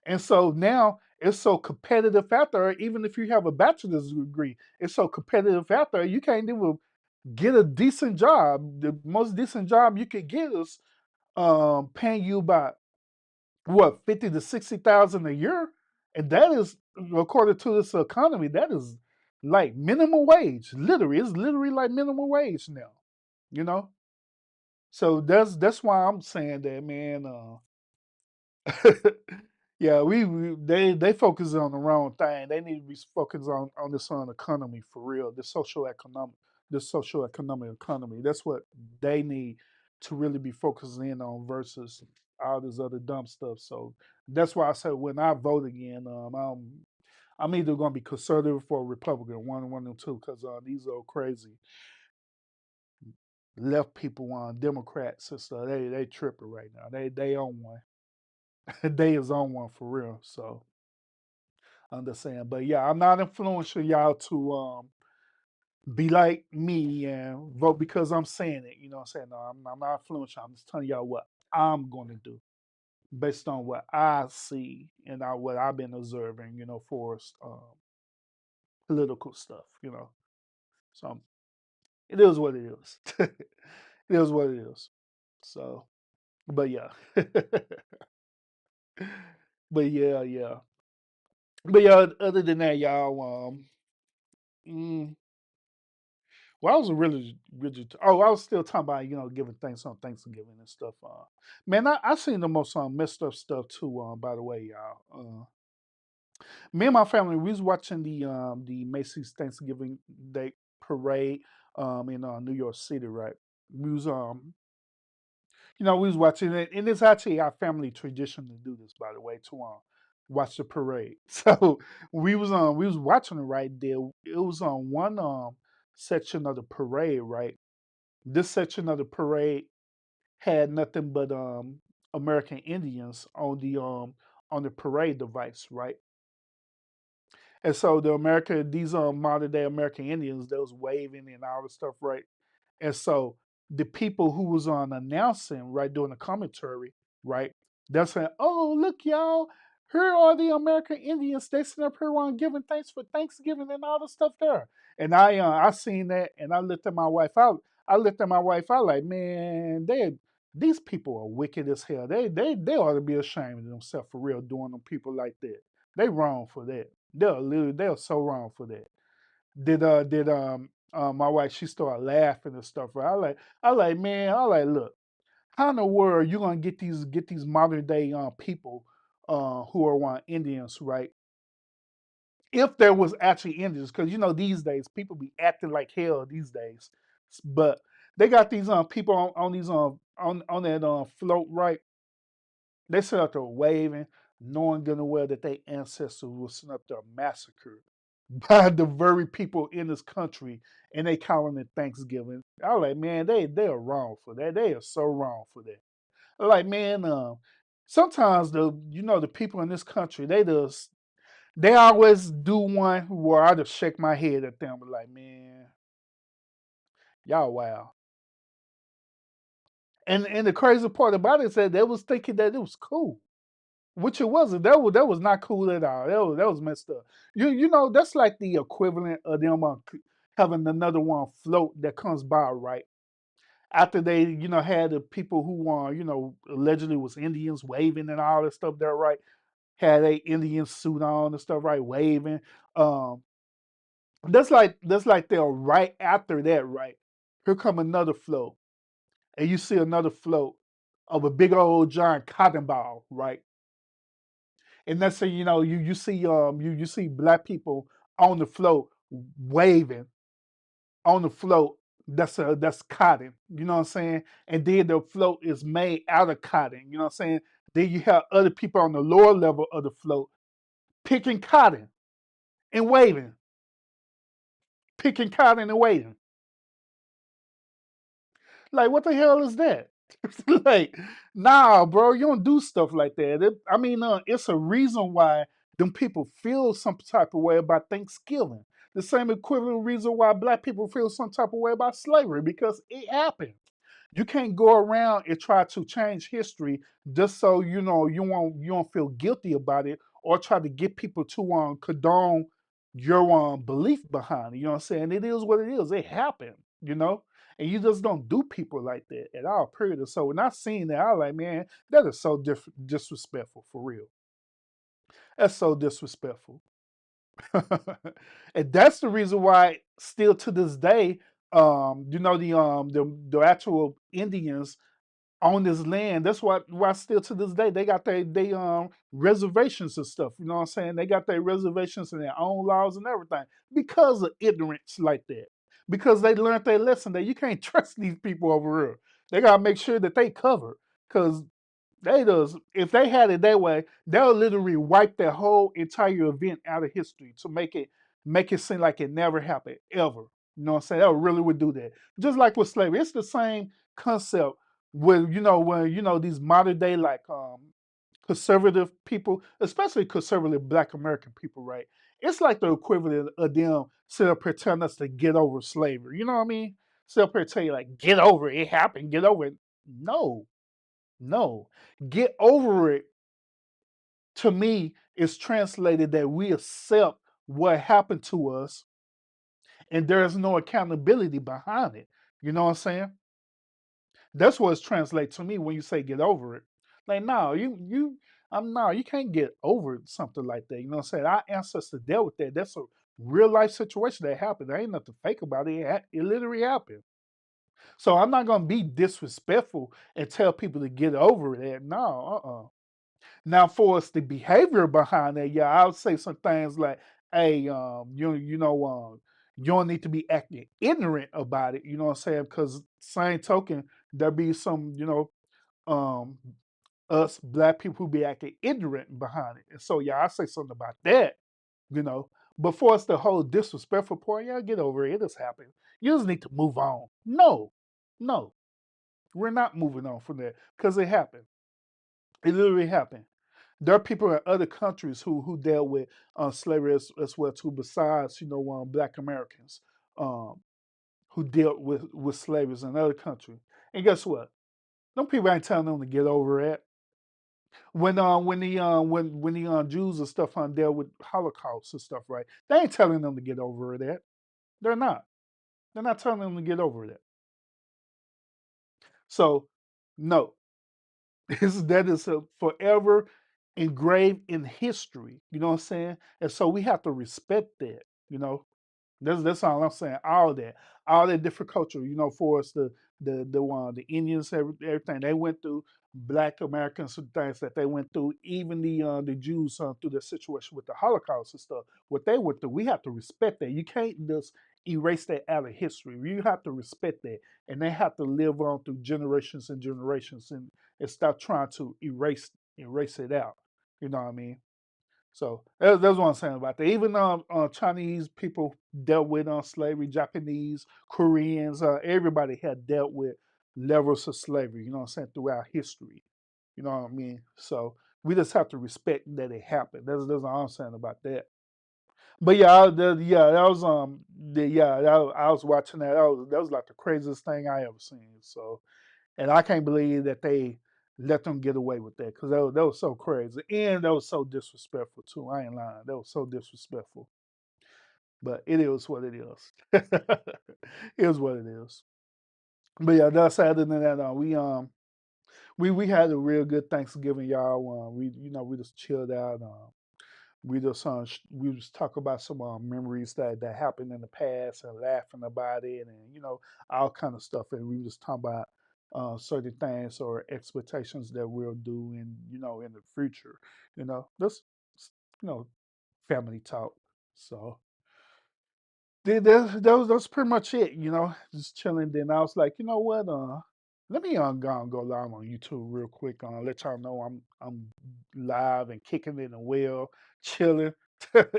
And so now it's so competitive out there, even if you have a bachelor's degree, it's so competitive out there, you can't even get a decent job. The most decent job you could get is paying you about what 50 to 60,000 a year. And that is according to this economy, that is like minimum wage. Literally, it's literally like minimum wage now. You know? So that's why I'm saying that, man. Yeah, they focus on the wrong thing. They need to be focused on this on economy for real. The social economic economy. That's what they need to really be focusing in on versus all this other dumb stuff. So that's why I said when I vote again, I'm either going to be conservative or Republican, one and two, because these are crazy left people on Democrats and stuff. They tripping right now. They on one. They is on one for real. So I'm just saying. But yeah, I'm not influencing y'all to be like me and vote because I'm saying it. You know what I'm saying? No, I'm not influencing. I'm just telling y'all what I'm going to do based on what I see and what I've been observing, for political stuff, So it is what it is. It is what it is. So But yeah. But yeah, yeah. But yeah, other than that, y'all, mm, well, I was really, really. Oh, I was still talking about giving thanks on Thanksgiving and stuff. Man, I seen the most messed up stuff too. By the way, y'all. Me and my family, we was watching the Macy's Thanksgiving Day parade in New York City, right? We was we was watching it, and it's actually our family tradition to do this, by the way, to watch the parade. So we was watching it right there. It was on one section of the parade, right? This section of the parade had nothing but American Indians on the parade device, right? And so these modern day American Indians, they was waving and all this stuff, right? And so the people who was on announcing, right, doing the commentary, right, they're saying, "Oh, look, y'all, here are the American Indians. They sitting up here on giving thanks for Thanksgiving and all the stuff there." And I seen that, and I looked at my wife out. I looked at my wife out like, man, these people are wicked as hell. They ought to be ashamed of themselves for real doing them people like that. They wrong for that. They're so wrong for that. Did my wife, she started laughing and stuff. Right? I like, look, how in the world you gonna get these modern day people who are Indians, right? If there was actually Indians, because these days people be acting like hell these days. But they got these people on these on that float, right? They sit up there waving, knowing good and well that their ancestors were sitting up there massacred by the very people in this country, and they calling it Thanksgiving. I was like, man, they are wrong for that. They are so wrong for that. I'm like, man, sometimes the people in this country, they always do one where I just shake my head at them, like, man, y'all wow. And the crazy part about it is that they was thinking that it was cool. Which it wasn't. That was not cool at all. That was messed up. That's like the equivalent of them having another one float that comes by, right? After they, had the people who allegedly was Indians waving and all that stuff there, right? Had a Indian suit on and stuff, right? Waving. Um, that's like they're right after that, right? Here come another float. And you see another float of a big old giant cotton ball, right? And that's you see you see black people on the float waving on the float. That's cotton, you know what I'm saying? And then the float is made out of cotton, you know what I'm saying? Then you have other people on the lower level of the float picking cotton and waving, picking cotton and waving. Like, what the hell is that? Like, nah, bro, you don't do stuff like that. It's a reason why them people feel some type of way about Thanksgiving. The same equivalent reason why black people feel some type of way about slavery, because it happened. You can't go around and try to change history just so you don't feel guilty about it, or try to get people to condone your belief behind it. You know what I'm saying? It is what it is. It happened, and you just don't do people like that at all, period. So when I seen that, I was like, man, that is so disrespectful for real. That's so disrespectful. And that's the reason why still to this day, the actual Indians on this land. That's why still to this day they got they reservations and stuff. You know what I'm saying? They got their reservations and their own laws and everything because of ignorance like that. Because they learned their lesson that you can't trust these people over here. They gotta make sure that they cover. Because if they had it that way, they'll literally wipe their whole entire event out of history to make it seem like it never happened ever. You know what I'm saying? That really would do that. Just like with slavery, it's the same concept with when these modern day like conservative people, especially conservative Black American people, right? It's like the equivalent of them sit up here telling us to get over slavery. You know what I mean? Sit up here tell you like get over it, it happened, get over it. No, no. Get over it to me is translated that we accept what happened to us and there's no accountability behind it. You know what I'm saying? That's what it's translates to me when you say get over it. Like, no, no, you can't get over something like that. You know what I'm saying? Our ancestors dealt with that. That's a real life situation that happened. There ain't nothing fake about it. It literally happened. So I'm not gonna be disrespectful and tell people to get over that. No, Now, for us, the behavior behind that, yeah, I would say some things like, "Hey, you don't need to be acting ignorant about it." You know what I'm saying? Because same token, there be some, um, us black people who be acting ignorant behind it, and so yeah, I say something about that. You know, before it's the whole disrespectful part, yeah, get over it. It has happened. You just need to move on. No, no, we're not moving on from that because it happened. It literally happened. There are people in other countries who dealt with slavery as well too, besides Black Americans um, who dealt with slaves in other countries. And guess what? Them people ain't telling them to get over it. When the Jews and stuff dealt with Holocaust and stuff, right? They ain't telling them to get over that. They're not. They're not telling them to get over that. So, no, that is forever engraved in history. You know what I'm saying? And so we have to respect that. You know, that's all I'm saying. All that different culture. For us, the Indians, everything they went through, Black Americans, some things that they went through, even the Jews through the situation with the Holocaust and stuff. What they went through, we have to respect that. You can't just erase that out of history. You have to respect that, and they have to live on through generations and generations, and stop trying to erase it out. You know what I mean? So that's what I'm saying about that. Even Chinese people dealt with slavery, Japanese, Koreans, everybody had dealt with levels of slavery, you know what I'm saying, throughout history. You know what I mean? So we just have to respect that it happened. That's all I'm saying about that. But yeah, that was I was watching that. That was like the craziest thing I ever seen. So, and I can't believe that they let them get away with that because that was so crazy and that was so disrespectful too. I ain't lying. That was so disrespectful. But it is what it is. It is what it is. But yeah, that's other than that, we had a real good Thanksgiving, y'all. We just chilled out. We just talk about some memories that happened in the past and laughing about it, and all kind of stuff. And we just talk about certain things or expectations that we'll do in the future. This you know family talk. So that was pretty much it. Just chilling. Then I was like, you know what? Let me go live on YouTube real quick. Let y'all know I'm live and kicking it and well, chilling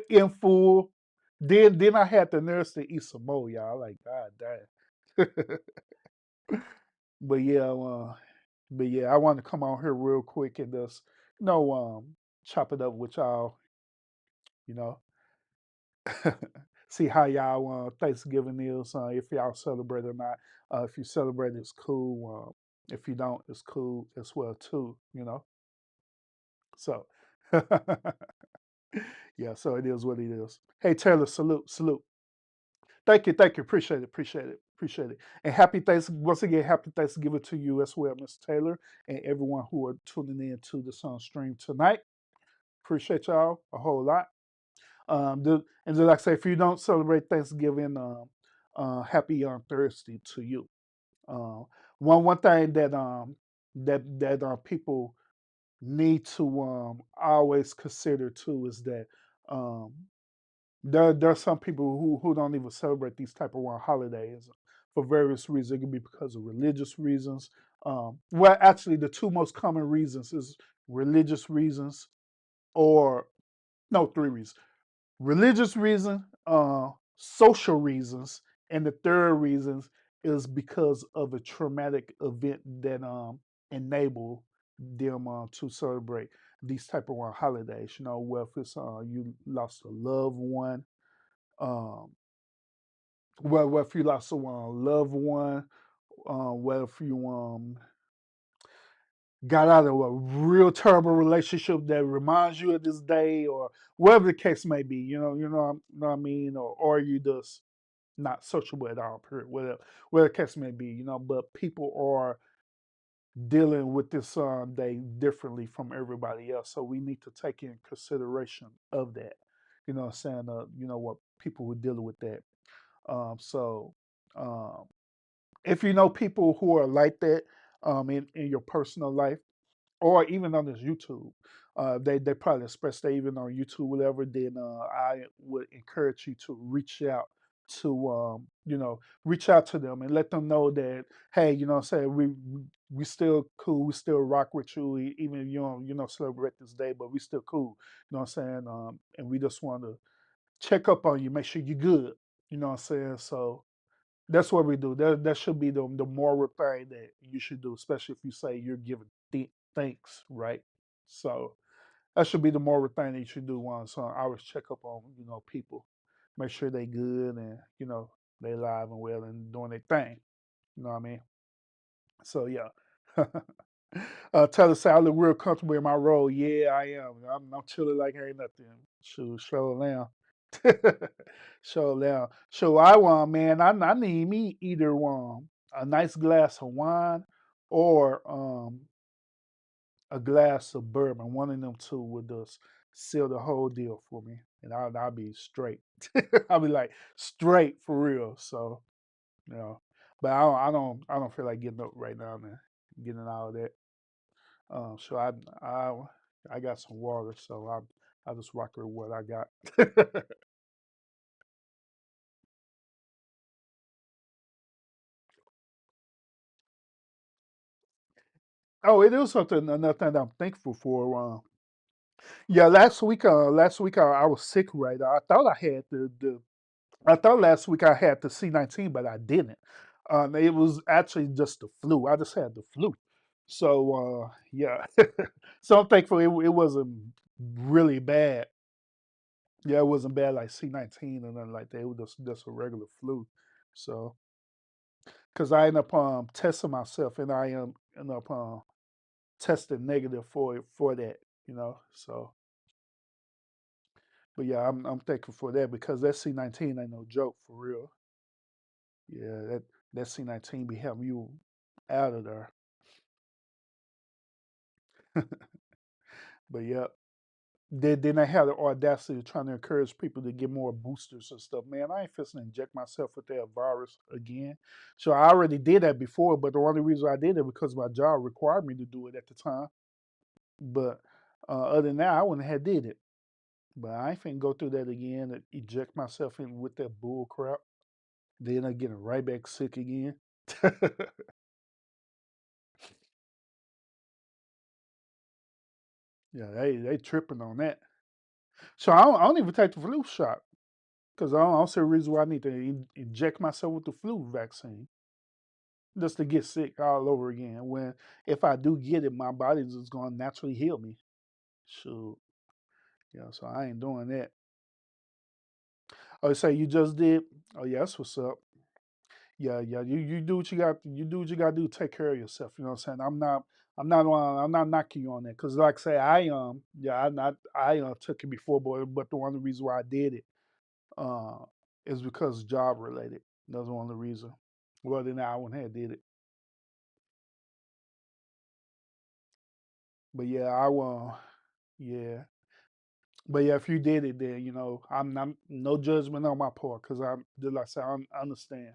in full. Then I had the nerves to eat some more, y'all. Like, God damn. but yeah, uh, but yeah, I wanted to come on here real quick and just chop it up with y'all. You know, see how y'all Thanksgiving is. If y'all celebrate or not. If you celebrate, it's cool. If you don't, it's cool as well too. So yeah, so it is what it is. Hey Taylor, salute, salute. Thank you. Appreciate it, appreciate it, appreciate it. And happy Thanksgiving once again. Happy Thanksgiving to you as well, Mr. Taylor, and everyone who are tuning in to the Sun Stream tonight. Appreciate y'all a whole lot. And just like I say, if you don't celebrate Thanksgiving, happy Thursday to you. Uh, one thing that people need to always consider too is that um, there are some people who don't even celebrate these type of holidays for various reasons. It can be because of religious reasons. Well, actually, the two most common reasons is religious reasons, or no, three reasons: religious reason, social reasons, and the third reasons is because of a traumatic event that enable them to celebrate these type of holidays. Whether it's you lost a loved one, um, well, if you lost a loved one, well, if you got out of a real terrible relationship that reminds you of this day, or whatever the case may be, what I mean, or you just not sociable at all, period, whatever the case may be, but people are dealing with this day differently from everybody else. So we need to take in consideration of that. You know what I'm saying? You know what people were dealing with that. So um, if you know people who are like that in your personal life, or even on this YouTube. They probably express that even on YouTube, whatever. Then I would encourage you to reach out to reach out to them and let them know that, hey, you know what I'm saying, we still cool, we still rock with you, even if you don't celebrate this day, but we still cool. You know what I'm saying? And we just want to check up on you, make sure you're good. You know what I'm saying? So that's what we do. That should be the moral thing that you should do, especially if you say you're giving thanks, right? So that should be the moral thing that you should do once. So I always check up on people, make sure they good and they alive and well and doing their thing. You know what I mean? So yeah. Taylor said I look real comfortable in my role. Yeah, I am. I'm chilling like ain't nothing. Shoot, show now. Show now. So I want, man. I need me either one, a nice glass of wine or a glass of bourbon. One of them two would just seal the whole deal for me, and I'll be straight. I'll be like straight for real. So you know, but I don't feel like getting up right now, man. Getting all of that. So I got some water, so I just rock with what I got. Oh, it is something another thing that I'm thankful for. Yeah, last week I was sick. Right, I thought I had the I thought last week I had the C-19, but I didn't. It was actually just the flu. I just had the flu. So yeah, so I'm thankful it wasn't really bad. Yeah, it wasn't bad like C-19 or nothing like that. It was just a regular flu. So because I end up testing myself and I end up testing negative for that. So but yeah, I'm thankful for that because that C-19 ain't no joke for real. Yeah, that C-19 be helping you out of there. But yeah, then they had the audacity of trying to encourage people to get more boosters and stuff. Man, I ain't fixing to inject myself with that virus again. So I already did that before, but the only reason I did it because my job required me to do it at the time. But other than that, I wouldn't have did it. But I ain't finna go through that again and eject myself in with that bull crap. Then I get right back sick again. Yeah, they tripping on that. So I don't even take the flu shot because I don't see a reason why I need to inject myself with the flu vaccine just to get sick all over again. When if I do get it, my body's just going to naturally heal me. So yeah, so I ain't doing that. Oh, say you just did? Oh yeah, that's what's up. Yeah, yeah. You do what you got. You do what you got to do. Take care of yourself. You know what I'm saying? I'm not knocking you on that because, like I say, I took it before, but the one reason why I did it uh, is because job related. That's one of the reason. Well, then I went ahead and did it. But yeah, I will. Yeah, but yeah, if you did it, then I'm not no judgment on my part because I'm just like I said, I understand.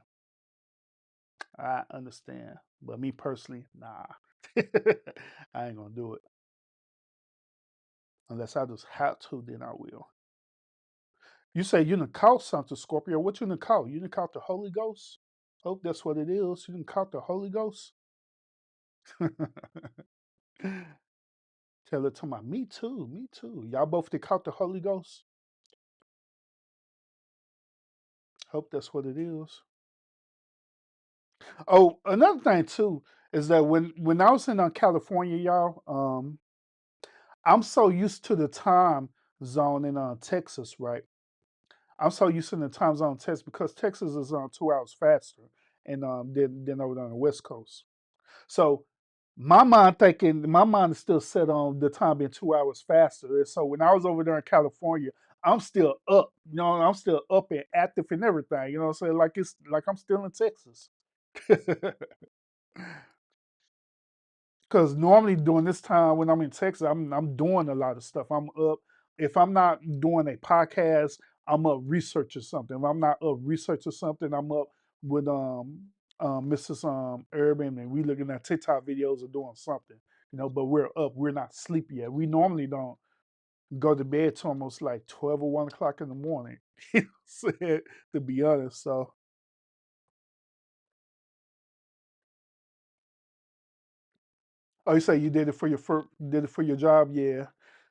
I understand. But me personally, nah, I ain't gonna do it unless I just have to. Then I will. You say you done caught something, Scorpio. What you done caught? You done caught the Holy Ghost? Hope that's what it is. You done caught the Holy Ghost? Tell it to my me too, me too. Y'all both did caught the Holy Ghost? Hope that's what it is. Oh, another thing too is that when I was in California, y'all, I'm so used to the time zone in Texas, right? I'm so used to the time zone in Texas because Texas is 2 hours faster and than over there on the West Coast. So my mind is still set on the time being 2 hours faster. And so when I was over there in California, I'm still up, I'm still up and active and everything. You know what I'm saying? Like it's like I'm still in Texas. Because normally during this time when I'm in Texas, I'm doing a lot of stuff. I'm up. If I'm not doing a podcast, I'm up researching something. If I'm not up researching something, I'm up with Mrs. Urban, and we looking at TikTok videos or doing something. But we're up. We're not sleepy yet. We normally don't go to bed till almost like 12 or 1 o'clock in the morning. To be honest. So oh, you say you did it for your did it for your job? Yeah,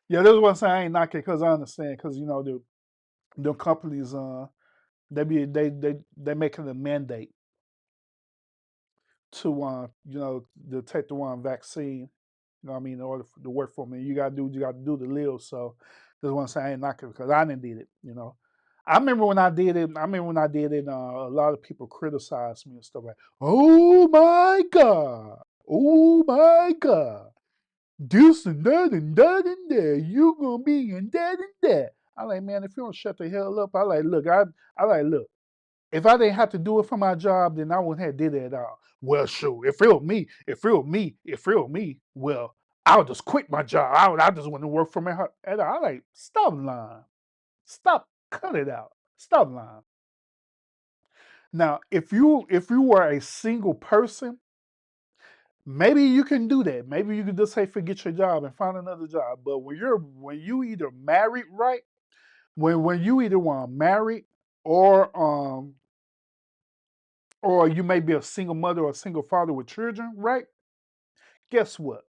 yeah. That's what I'm saying. I ain't knocking because I understand because the companies they making a mandate to take the one vaccine. You know what I mean? In order to work for me, you gotta do what you gotta do to live. So that's what I'm saying. I ain't knocking because I didn't did it. I remember when I did it. I remember when I did it. A lot of people criticized me and stuff like, "Oh my god, oh my god." This and that and that. You gonna be in that and that. I like, man, if you don't shut the hell up, I like, look, I like, look. If I didn't have to do it for my job, then I wouldn't have did it at all. Well, sure. If it were me, well, I would just quit my job. I just wouldn't work for me at all. I like, stop lying. Stop, cut it out. Stop lying. Now, if you were a single person, maybe you can do that. Maybe you could just say forget your job and find another job. But when you either married, right? When you either want married or or you may be a single mother or a single father with children, right? Guess what?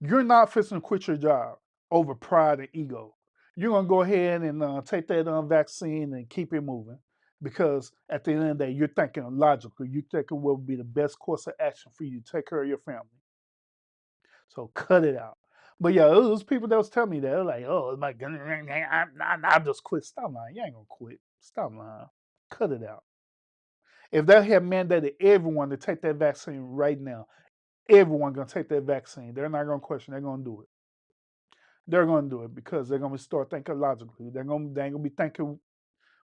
You're not fixing to quit your job over pride and ego. You're gonna go ahead and take that vaccine and keep it moving because at the end of the day, you're thinking logically. You're thinking what would be the best course of action for you to take care of your family. So cut it out. But yeah, those people that was telling me that, they're like, oh, my goodness, I just quit. Stop lying. You ain't gonna quit. Stop lying. Cut it out. If they had mandated everyone to take that vaccine right now, everyone gonna take that vaccine. They're not gonna question. They're gonna do it. They're gonna do it because they're gonna start thinking logically. They ain't gonna be thinking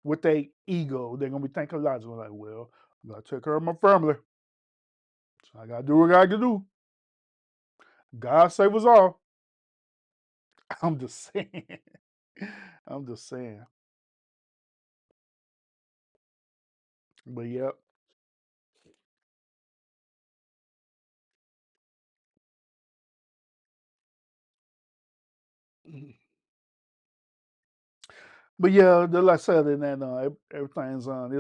with their ego. They're gonna be thinking logically. Like, well, I gotta take care of my family. So I gotta do what I gotta do. God save us all. I'm just saying. I'm just saying. But yep. But yeah, like I said, and then everything's on.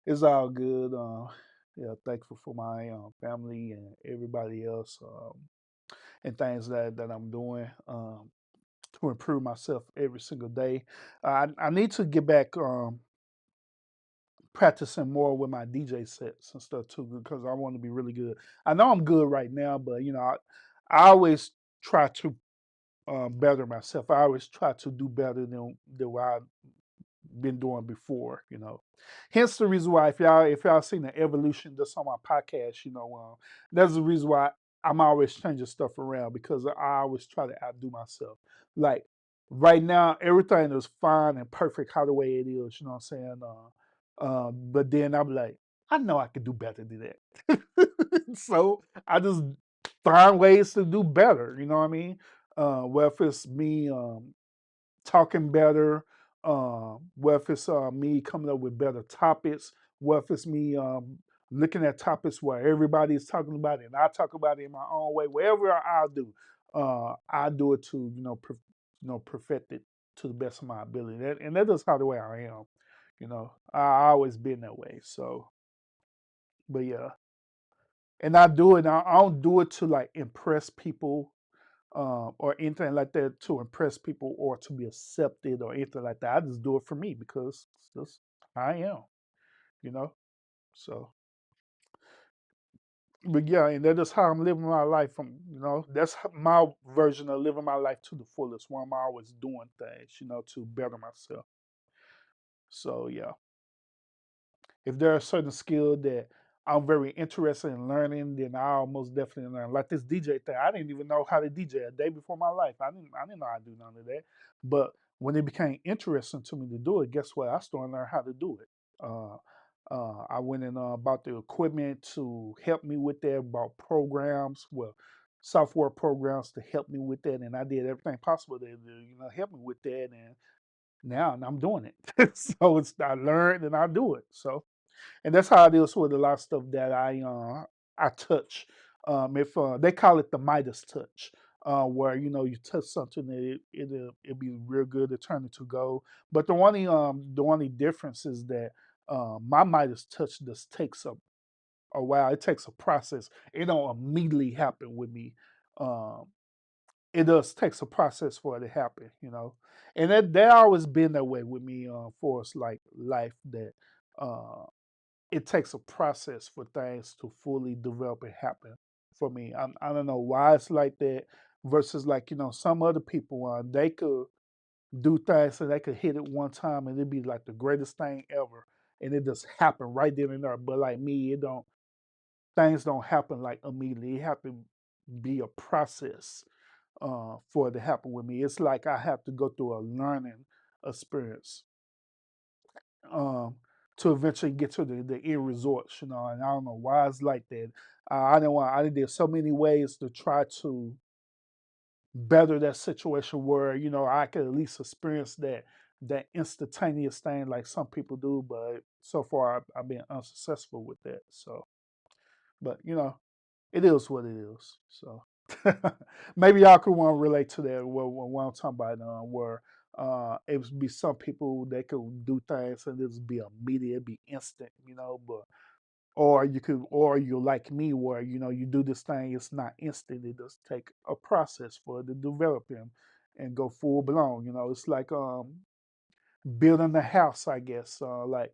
It's all good. Yeah, thankful for my family and everybody else, and things that I'm doing to improve myself every single day. I need to get back practicing more with my DJ sets and stuff too because I want to be really good. I know I'm good right now, but I always try to better myself. I always try to do better than what I been doing before. Hence the reason why if y'all seen the evolution that's on my podcast, that's the reason why I'm always changing stuff around because I always try to outdo myself. Like right now, everything is fine and perfect how the way it is, you know what I'm saying? But then I'm like, I know I could do better than that. So I just find ways to do better, you know what I mean? Whether it's me talking better, whether it's me coming up with better topics, whether it's me looking at topics where everybody's talking about it and I talk about it in my own way, whatever I do it to, perfect it to the best of my ability. And that is how the way I am. I always been that way. So, but yeah. And I do it, I don't do it to like impress people or anything like that to impress people or to be accepted or anything like that. I just do it for me because it's just how I am, you know. So, but yeah, and that is how I'm living my life. That's my version of living my life to the fullest. Where I'm always doing things, to better myself. So yeah. If there are certain skills that I'm very interested in learning, then I'll most definitely learn. Like this DJ thing, I didn't even know how to DJ a day before my life. I didn't know how to do none of that. But when it became interesting to me to do it, guess what? I started learning how to do it. Uh, I went and bought the equipment to help me with that. Bought programs. Well, software programs to help me with that, and I did everything possible to help me with that, and now I'm doing it. So it's I learned and I do it. So and that's how it is with a lot of stuff that I touch. If They call it the Midas touch, where you touch something, it'll be real good to turn it to gold. But the only difference is that my Midas touch just takes a while. It takes a process. It don't immediately happen with me. Um, it does takes a process for it to happen. And that always been that way with me for us like life that. Uh, it takes a process for things to fully develop and happen for me. I don't know why it's like that versus like, some other people, they could do things and they could hit it one time and it'd be like the greatest thing ever. And it just happen right then and there. But like me, things don't happen like immediately. It have to be a process for it to happen with me. It's like I have to go through a learning experience um, to eventually get to the end results, and I don't know why it's like that. I did so many ways to try to better that situation where, I could at least experience that instantaneous thing like some people do, but so far I've been unsuccessful with that. So, but it is what it is. So maybe y'all could want to relate to that. What I'm talking about, where it would be some people they could do things and it'd be immediate, be instant, but or you're like me where you do this thing, it's not instant. It does take a process for it to develop him and go full blown. It's like building a house, I guess. Like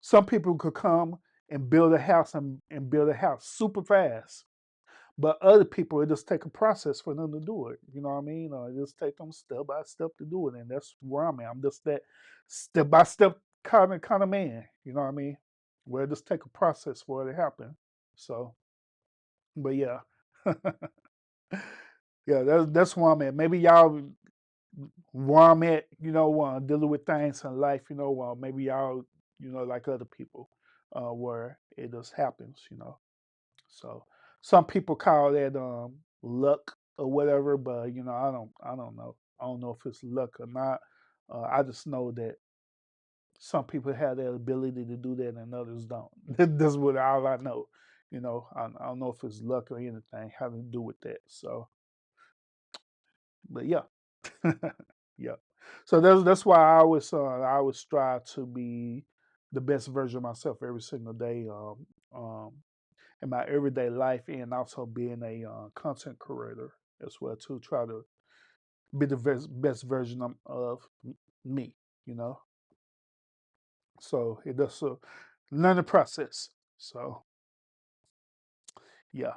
some people could come and build a house and build a house super fast. But other people, it just take a process for them to do it. You know what I mean? It just take them step by step to do it, and that's where I'm at. I'm just that step by step kind of man. You know what I mean? Where it just take a process for it to happen. So, but yeah, yeah, that's where I'm at. Maybe y'all where I'm at, dealing with things in life. Maybe y'all, like other people, where it just happens. So some people call that luck or whatever, but I don't know. I don't know if it's luck or not. I just know that some people have that ability to do that and others don't. That's what all I know. I don't know if it's luck or anything having to do with that. So, but yeah, yeah. So that's why I always strive to be the best version of myself every single day. In my everyday life and also being a content creator as well too. Try to be the best version of me, you know. So it does a learning process. So yeah,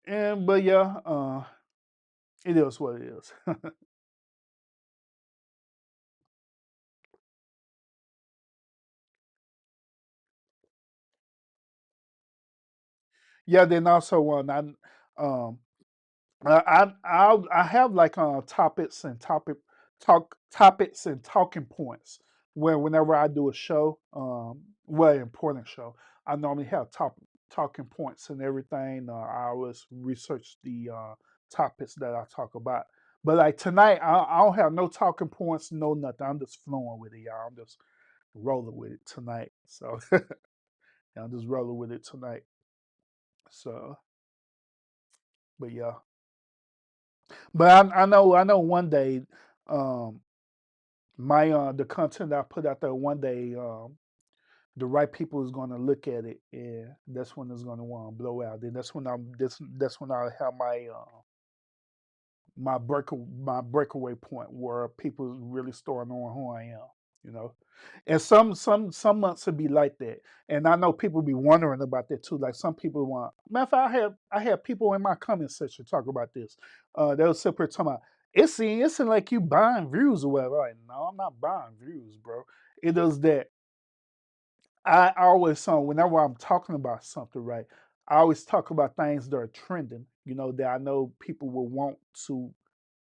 and but yeah, it is what it is. Yeah, then also um I have like topics and talking points where whenever I do a show, well, important show, I normally have talking points and everything. I always research the topics that I talk about. But like tonight, I don't have no talking points, no nothing. I'm just flowing with it, y'all. I'm just rolling with it tonight. So I'm just rolling with it tonight. So, but yeah. But I know one day, um, my the content I put out there one day, the right people is going to look at it, and that's when it's going to want to blow out. Then that's when I have my breakaway point where people really start knowing who I am. You know, and some months would be like that, and I know people be wondering about that too. Like some people want. Matter of fact, I have people in my comment section talk about this. They were simply talking about it's like you buying views or whatever. Like, no, I'm not buying views, bro. It is that I always whenever I'm talking about something, right? I always talk about things that are trending. That I know people will want to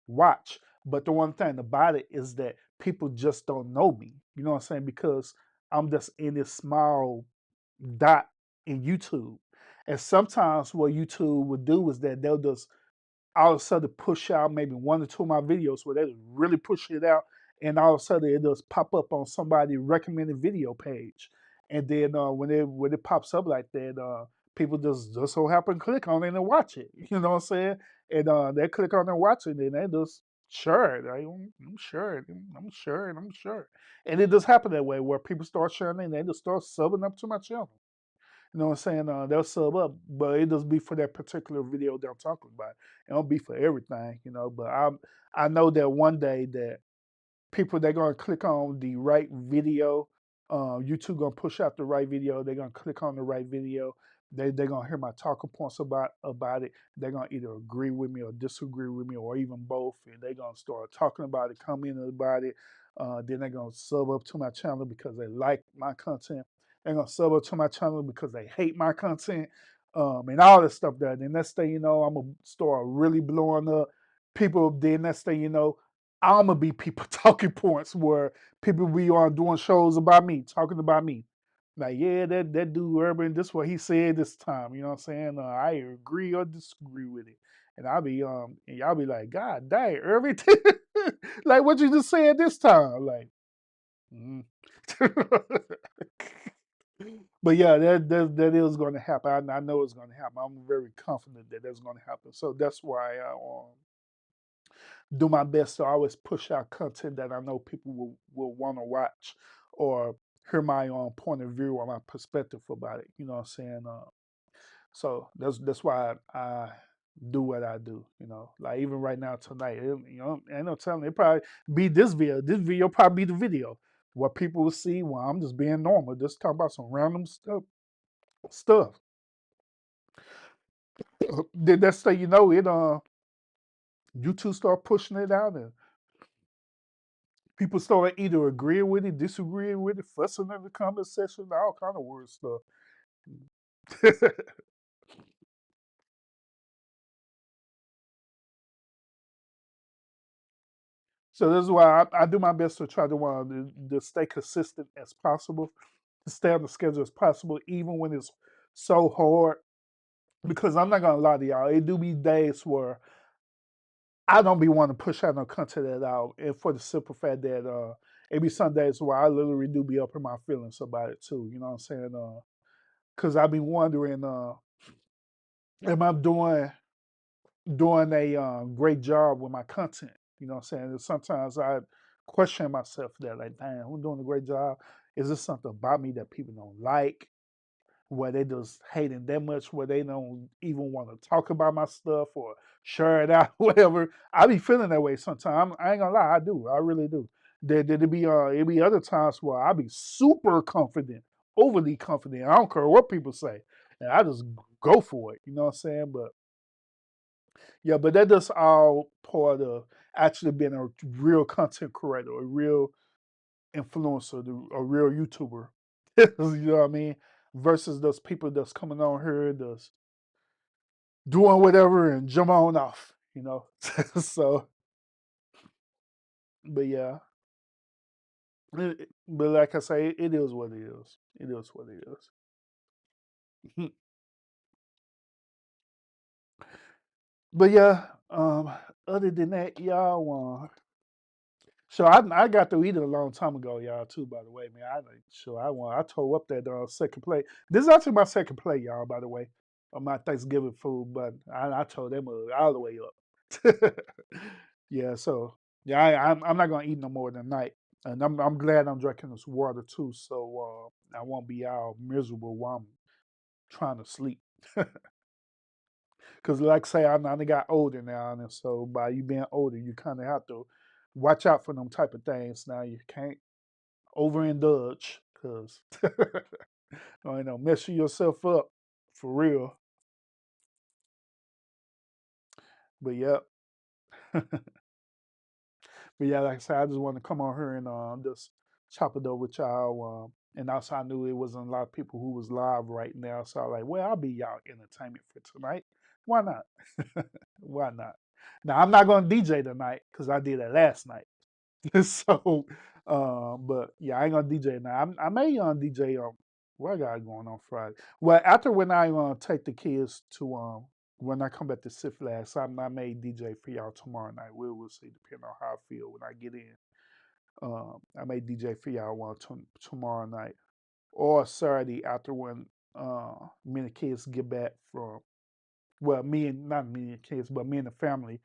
watch. But the one thing about it is that people just don't know me. You know what I'm saying? Because I'm just in this small dot in YouTube. And sometimes what YouTube would do is that they'll just all of a sudden push out maybe one or two of my videos where they really push it out, and all of a sudden it does pop up on somebody's recommended video page, and then when it pops up like that, people just so happen to click on it and watch it. You know what I'm saying? And they click on it and watch it, and they just share it. I'm sure it. I'm sure it. I'm sure. And it just happen that way where people start sharing it and they just start subbing up to my channel. You know what I'm saying? They'll sub up, but it just be for that particular video that I'm talking about. It don't be for everything, you know. But I know that one day that people they're gonna click on the right video. YouTube gonna push out the right video. They're gonna click on the right video. They're gonna hear my talking points about it. They're gonna either agree with me or disagree with me, or even both. And they're gonna start talking about it, commenting about it. Then they're gonna sub up to my channel because they like my content. They're gonna sub up to my channel because they hate my content, and all this stuff. That then next thing you know, I'm gonna start really blowing up. People. Then next thing you know, I'ma be people talking points where people be on doing shows about me, talking about me. Like, yeah, that dude Urban, this what he said this time. You know what I'm saying? I agree or disagree with it. And I'll be and y'all be like, God dang, Urban, like what you just said this time. Like, mm. But yeah, that is going to happen. I know it's going to happen. I'm very confident that that's going to happen. So that's why I do my best to always push out content that I know people will want to watch or hear my point of view or my perspective about it. You know what I'm saying? So that's why I do what I do. You know, like even right now tonight, you know, ain't no telling. It probably be this video. This video probably be the video what people will see when I'm just being normal, just talking about some random stuff. Then that's thing you know it. YouTube start pushing it out and people start either agreeing with it, disagreeing with it, fussing in the comment section, all kind of weird stuff. So this is why I do my best to try to stay consistent as possible, to stay on the schedule as possible, even when it's so hard. Because I'm not gonna lie to y'all, it do be days where I don't be wanting to push out no content at all, and for the simple fact that it be some days where I literally do be up in my feelings about it too. You know what I'm saying? Because I be wondering, am I doing a great job with my content? You know what I'm saying? And sometimes I question myself that, like, damn, I'm doing a great job. Is this something about me that people don't like? Where they just hating that much, where they don't even want to talk about my stuff or share it out, whatever. I be feeling that way sometimes. I ain't gonna lie, I do. I really do. It be other times where I be super confident, overly confident. I don't care what people say, and I just go for it. You know what I'm saying? But yeah, but that is all part of actually being a real content creator, a real influencer, a real YouTuber. You know what I mean? Versus those people that's coming on here, that's doing whatever and jump on off, you know? So, but yeah. But like I say, it is what it is. It is what it is. But yeah, other than that, y'all, so I got to eat it a long time ago, y'all. Too, by the way, man. I tore up that second plate. This is actually my second plate, y'all. By the way, of my Thanksgiving food, but I tore them all the way up. Yeah, so yeah, I'm not gonna eat no more tonight, and I'm glad I'm drinking this water too, so I won't be all miserable while I'm trying to sleep. Because like I say, I got older now, and so by you being older, you kind of have to watch out for them type of things. Now you can't overindulge because you know messing yourself up for real. But yep. But yeah, like I said, I just want to come on here and just chop it up with y'all. And also, I knew it wasn't a lot of people who was live right now, so I was like, well, I'll be y'all entertainment for tonight. Why not? Why not? Now I'm not going to DJ tonight because I did it last night. So, but yeah, I ain't gonna DJ now. I may DJ what I got going on Friday? Well, after when I take the kids to when I come back to Sif last, I may DJ for y'all tomorrow night. We'll see, depending on how I feel when I get in. I may DJ for y'all tomorrow night or Saturday after when me and the kids get back from, well, me and not me and the kids, but me and the family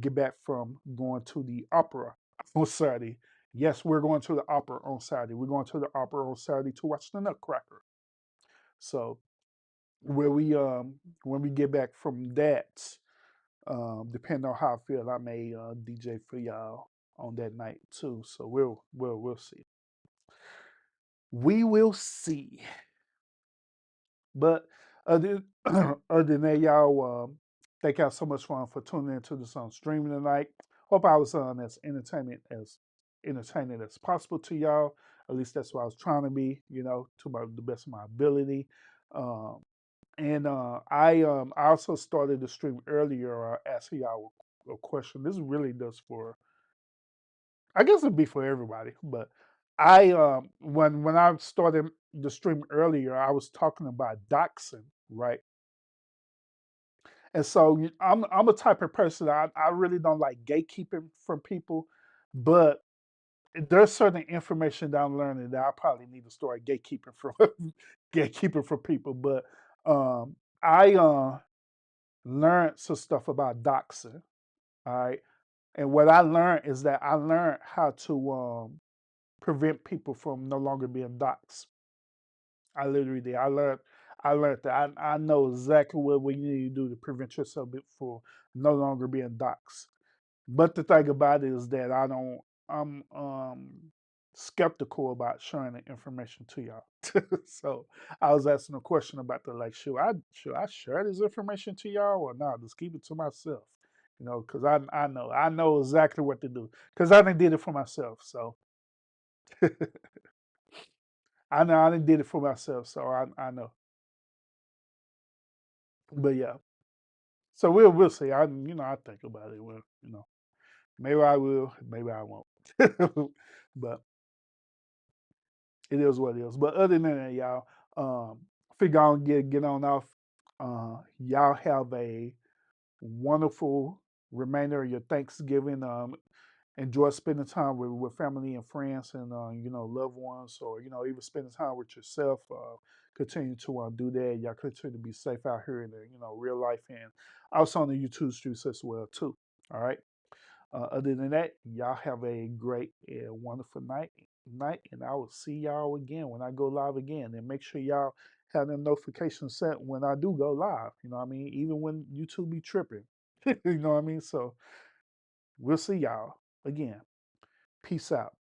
get back from going to the opera on Saturday. Yes, we're going to the opera on Saturday. We're going to the opera on Saturday to watch the Nutcracker. So where we when we get back from that, depending on how I feel, I may DJ for y'all on that night too. So we'll see. We will see. But other other than that, y'all, thank y'all so much for tuning into this on streaming tonight. Hope I was as entertaining as possible to y'all. At least that's what I was trying to be, to the best of my ability. Um, and I also started the stream earlier, asking y'all a question. This really does for, I guess it'd be for everybody, but I when I started the stream earlier, I was talking about doxing, right? And so I'm a type of person, I really don't like gatekeeping from people, but there's certain information that I'm learning that I probably need to start gatekeeping from gatekeeping from people. But I learned some stuff about doxing, all right? And what I learned is that I learned how to prevent people from no longer being doxxed. I literally did. I learned that I know exactly what we need to do to prevent yourself for no longer being doxxed. But the thing about it is that I'm skeptical about sharing the information to y'all. So I was asking a question about the, like, should I share this information to y'all or not? Just keep it to myself. Because I know exactly what to do. Because I done did it for myself. So I know I done did it for myself. So I know. But yeah. So we'll see. I think about it. Well, maybe I will, maybe I won't. But it is what it is. But other than that, y'all, figure on get on off. Y'all have a wonderful remainder of your Thanksgiving. Enjoy spending time with family and friends and loved ones, or even spending time with yourself. Continue to do that. Y'all continue to be safe out here in the real life and also on the YouTube streets as well too. All right. Other than that, y'all have a great and wonderful night, and I will see y'all again when I go live again. And make sure y'all have the notifications set when I do go live. You know what I mean? Even when YouTube be tripping. You know what I mean? So we'll see y'all again. Peace out.